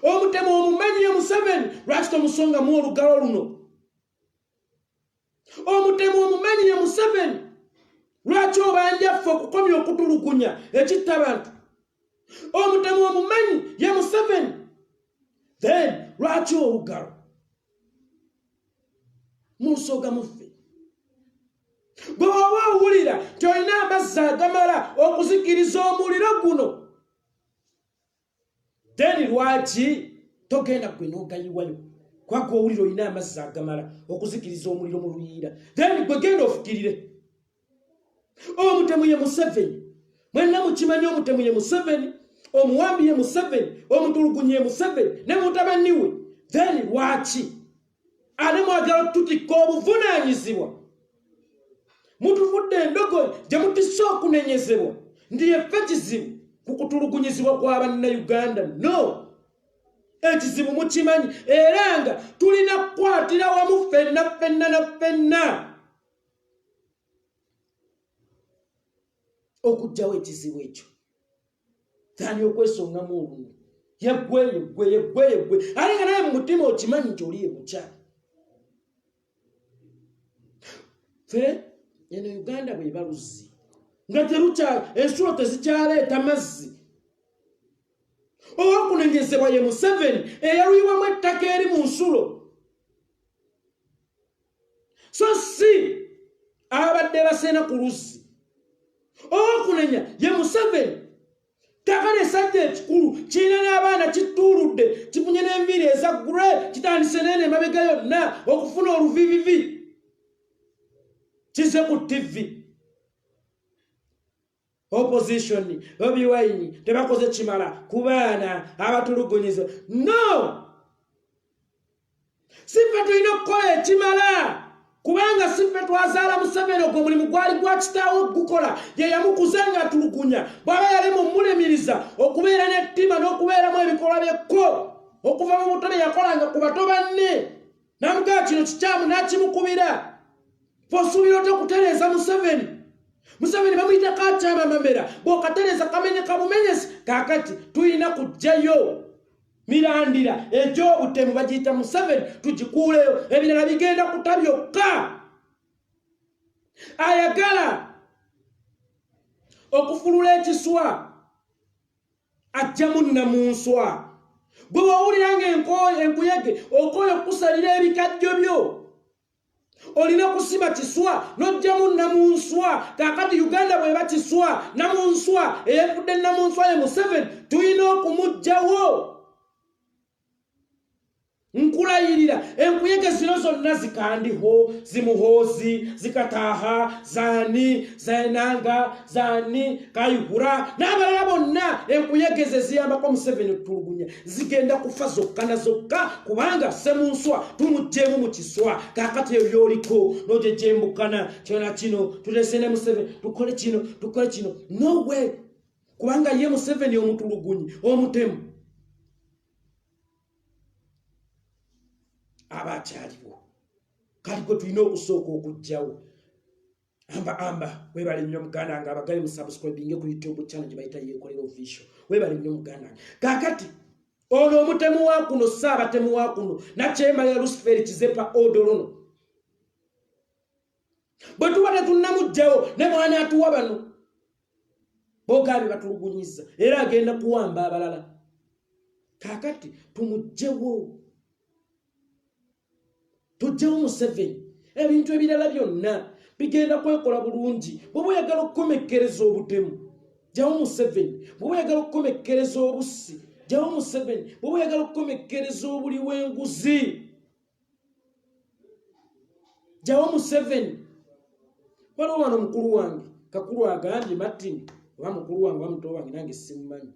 omutemu omumanyi ye Museveni lwaki tomusongamu olugalo luno omutemu omumanyi ye Museveni lwaki obanja ffe okukomya okutulugunya ekitta bantu omutemu omumanyi ye Museveni then lwaki olugalo musoga muffe bwe oba owulira nti olina amazzi agamala okuzikiriza omuliro guno then lwaki togenda gwe n'ogayiwayo kwagwe owulira olina amazzi agamala okuzikiriza omuliro mu luyiira then gwe genda ofukirire omutemu ye Museveni mwenna mukimanyi omutemu ye Museveni omuwambi ye Museveni omutulugunyi ye Museveni ne mutabani we then lwaki ane mwagala otutikka obuvunaanyizibwa mutuvudde endogoyi gye mutisse okunenyezebwa ndi yeffe kizibu ku kutulugunyizibwa kw'Abannayuganda no ekizibu mukimanyi era nga tulina kukwatira wamu ffenna okugjawo ekizibu ekyo tani okwesongamu olumu yeggwe ate nga naye mu mutima okimanyi nti oli ebukya ffe eno Uganda bwe baluzzi nga terukya ensulo tezikyaleeta mazzi owakunenyezebwa ye Museveni eyalwiwamu ettaka eri mu nsulo. So si abadde baseena ku luzzi. Owakunenya ye Museveni. Kakale sajja ekikulu kirina n'abaana kittuuludde kifunye n'enviiri eza gure kitandise n'eno emabega yonna okufuna oluvivivi. Kize ku TV. Opposition, Bobi Wine, tebakoze kimala ku baana abatulugunyiza. No! Sife tulina okukola ekimala. Kubanga sife twazaala Museveni ogwo mulimu gwali gwa kitaawo gukola ye yamukuza nga atulugunya. Bw'aba yali mumulemiriza okubeera n'ettima n'okubeeramu ebikolwa by'ekko okuva mu buto bye yakolanga ku bato banne. Namugaa kino kikyamu n'akimukubira. Fosuubira otakutereeza Museveni. Museveni bamuyita kakyama mamera. Bw'okatereeza kamenye kabumenyesi. Kaakati tulina kujjayo mirandira egy'obutemu bagiyita Museveni tugikuuleyo. Ebirala bigenda kutabyokka. Ayagala okufulula ekiswa ajja munna mu nswa. Bwe wawuliranga enkuyege okooye okusalira ebikajjo byo. Olina kusima kiswa n'ojja munna mu nswa. Kaakati Uganda bw'eba kiswa namu nswa eyevudde namu nswa ye Museveni tulina okumuggyawo. Nkulayirira enkuyege zino zonna zikandiho zimuhoozi zikataaha zaani zaenanga zaani kayihura n'abalala bonna enkuyege ze ziyambako Museveni otulugunya zigenda kufa zokka na zokka kubanga se mu nswa tumuggyemu mu kiswa. Kaakati eyo byoliko n'ogyejembukana kyona kino tulese ne Museveni tukole kino no way kubanga ye Museveni omutulugunyi omutemu. Abakyaliwo kati gwe tulina okusooka okujjawo. Amba webale nnyo muganda nga abagale mu subscribing ku YouTube channel gye bayita Yekolera official. Webale nnyo muganda. Kaakati ono omutemu wa kuno saabatemu wa kuno nakyema ya Lucifer Kizepa Odolono. Bwe tuba tetunnamugjawo ne mwana atuwa bano bogabi batulugunyiza era agenda kuwamba abalala. Kaakati tumugjewo. Tujjawo Museveni ebintu ebirala byonna bigenda kwekola bulungi. Bwe oyagala okukomekkereza obutemu jjawo Museveni. Bwe oyagala okukomekkereza obussi jjawo Museveni. Bwe oyagala okukomekkereza obuli w'enguzi jjawo Museveni. Waliwo wano mukulu wange kakulu agambye Martin oba mukulu wange oba muto wange nange simumanyi.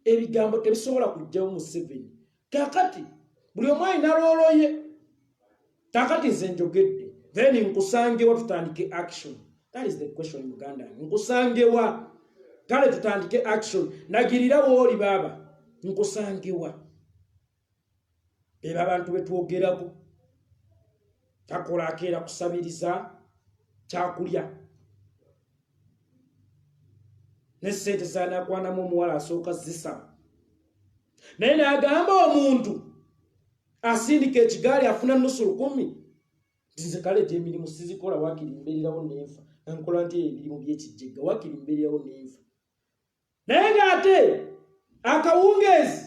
Ebigambo tebisobola kujjawo Museveni. Kaakati buli omu alina loolo ye. Kakati nze njogedde then nkusangewa tutandike action. That is the question in Uganda. Nkusangewa kale tutandike action. Nagirira wooli baba nkusangewa. Era abantu betwogerako takola akeera kusabiriza kyakulya ne ssente zaanakwanamu omuwala asooka zisaba naye n'agamba omuntu asindika ekigaali afuna nusu 10. Nze kale gye emirimu sizikola wakiri mbeererawo n'enfa. Nankola nti emirimu by'ekijjega wakiri mbeererawo n'enfa. Naye ng'ate akawungeezi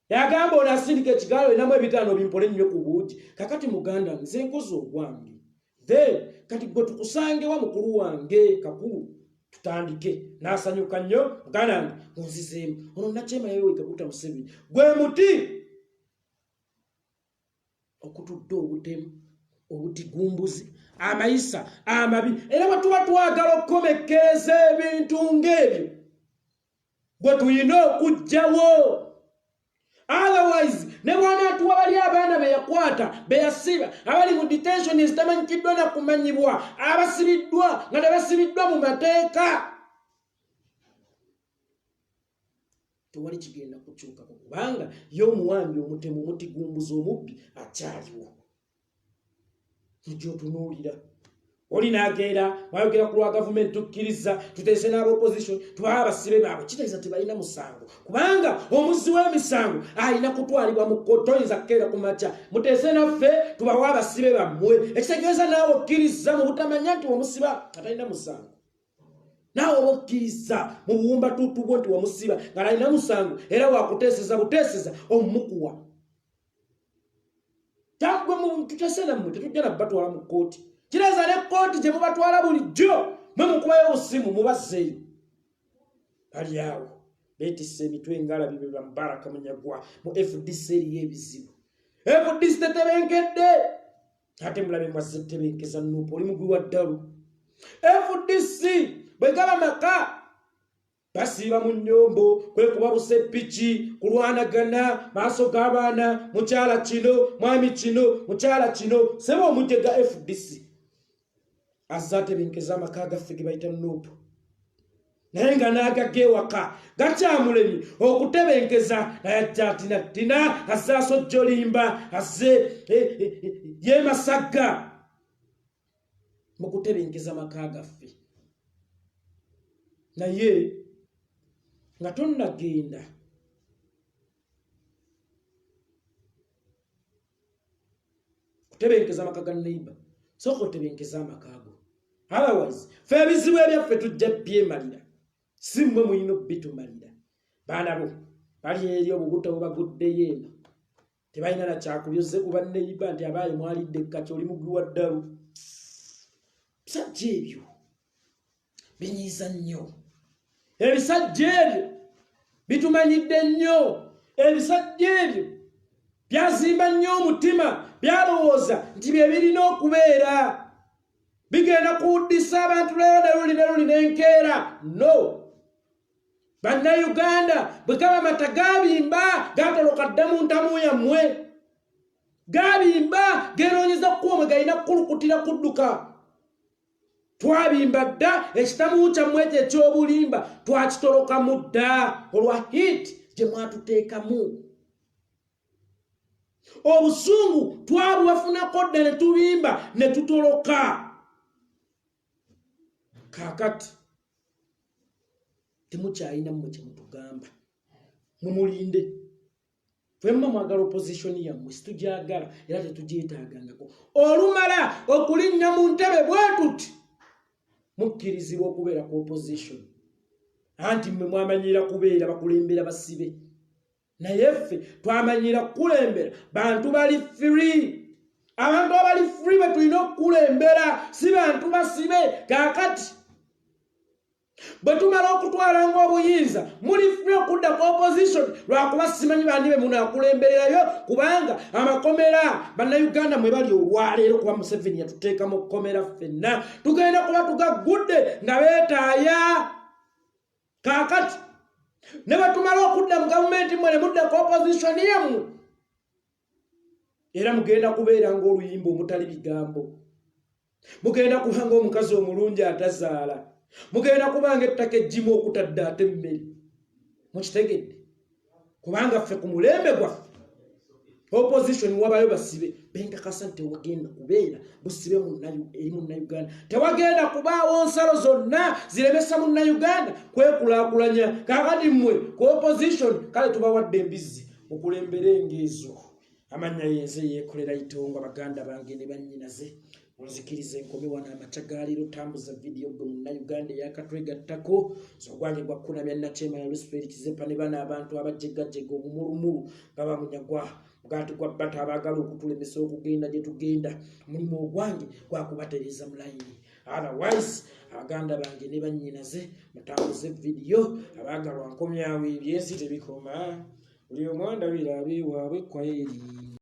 yagamba ono asindika ekigaali olinamu 5 bimpole nnyo ku buugi. Kakati muganda nze nkoze ogwange. Then kati gwe tukusangewa mukulu wange kakulu tutandike. N'asanyuka nnyo muganda wange munzizeemu. Ono nakyema yewe kakuta Museveni. Gwe muti okutudde obutemu obutigumbuzi amayisa amabi era batuba twagala okukomekkereza ebintu ng'ebyo gwe tulina okujjawo. Otherwise ne bwana atuwa bali abaana be yakwata be yasiba abali mu detention ezitamanyikiddwa na kumanyibwa abasibiddwa nga tebasibiddwa mu mateeka tewali kigenda kukyuka kubanga y'omuwambi omutemu omutigumbuzi omubbi akyaliwo. Kijjo tunuulira oli n'ageera wayogera ku lwa gavumenti tukkiriza tuteese n'abopposition tubawa abasibe baabwe kitegeeza tebalina musango kubanga omuzzi w'emisango alina kutwalibwa mu kkooti toyinza kukeera ku makya muteese naffe tubawa abasibe bammwe ekitegeeza naawe okkiriza mu butamanya nti omusiba atalina musango. nawe okkiriza mu buwumba tutubo nti wamusiba nga nalina musango era wakuteeseza buteeseza omumukuwa. Kyagwe mu tutesena mmwe tetujja na batwala mu kkooti. Kireza ne kkooti gye mubatwala bulijjo mwe mukubayo obusimu mubazzeeyo. Bali awo beetisse emitwe ngalabi be Baraka Munyagwa mu FDC y'ebizibu. FDC tetebenkedde ate mulabe mwazze tebenkeza Nuupu oli mugwi wa ddalu. FDC bwe gaba maka basiiba mu nnyombo kwekuba buseppiki kulwanagana maaso g'abaana mukyala kino mwami kino mukyala kino seba omujje ga FDC azza tebenkeza amaka gaffe ge bayita Nuupu. Naye nga n'agagga ewaka gakyamulemye okutebenkeza nayajja tina azze asojja olimba azze yemasagga mu kutebenkeza amaka gaffe. Naye nga tonnagenda kutebenkeza amaka ga neighbor sooka otebenkeza amaka go. Otherwise fe ebizibu ebyaffe tujja byemalira si mmwe muyina bitumalira. Baana bo bali eri obubuto bubaguddeyo eno tebalina na kyakubyoze ku banneiba nti abaayi mwalidde ekkaki oli mugwi wa ddalu. Bisajja ebyo binyiiza nnyo. Ebisajja ebyo bitumanyidde nnyo. Ebisajja ebyo byazimba nnyo omutima byalowooza nti bye birina okubeera bigenda kuwuddisa abantu leero n'enkeera. No. Bannayuganda bwe gaba mata gabimba gatoloka ddamu ntamu yammwe. Gabimba geroonyeza kuwa mwe galina kulukutira kudduka. Twabimba dda ekitamu kyammwe ekyo eky'obulimba twakitoloka mu dda olwa hit gye mwatuteekamu. Obusungu twabubafunako dda ne tubimba ne tutoloka. Kaakati temukyalina mmwe kye mutugamba mumulinde. Femma mwagala opposition yammwe situgyagala era tetugyetaagangako. Olumala okulinnya mu ntebe bwe tuti mukkirizibwa okubeera ku opposition. Anti mmwe mwamanyira kubeera bakulembera basibe. Naye ffe twamanyira kukulembera bantu bali free. Abantu abali free be tulina okukulembera si bantu basibe. Kaakati bwe tumala okutwala ng'obuyinza muli free okudda ku opposition lwakuba simanyi bandi be munaakulembererayo kubanga amakomera bannayuganda mwe bali olwaleero kuba Museveni yatuteeka mu kkomera ffenna tugenda kuba tugaggudde nga beetaaya. Kaakati ne bwe tumala okudda mu gavumenti mmwe ne mudda ku opposition yammwe era mugenda kubeera ng'oluyimba omutali bigambo. Mugenda kuba ng'omukazi omulungi atazaala. Mugenda kubanga ettaka eggimu okutadde ate emmere. Mukitegedde kubanga ffe ku mulembe gwaffe opposition wabayo basibe benkakasa nti tewagenda kubeera busibe eri munnayuganda. Tewagenda kubaawo nsalo zonna ziremesa munnayuganda kwekulaakulanya. Kaakati mmwe ku opposition kale tubawadde embizzi mukulembere engeezo. Amannya yenze Yekolera Itongo baganda bange ne bannyinaze. Unzikirize nkome wana amachagaaliro tambuza video gwe munnayuganda eyakatwegattako zogwange gwakunamya nachema ya Luspiritize pane bana abantu abajegajega omumulumulu nga Munyagwa mugati gwa bata abagala okutulemesa okugenda gye tugenda mulimu ogwange gwakubatereza mu layini. Otherwise abaganda bange ne bannyinaze mutambuze video abagalwa nkomyawo ebyensi tebikoma buli omwanda birabe waabwe kwaheri.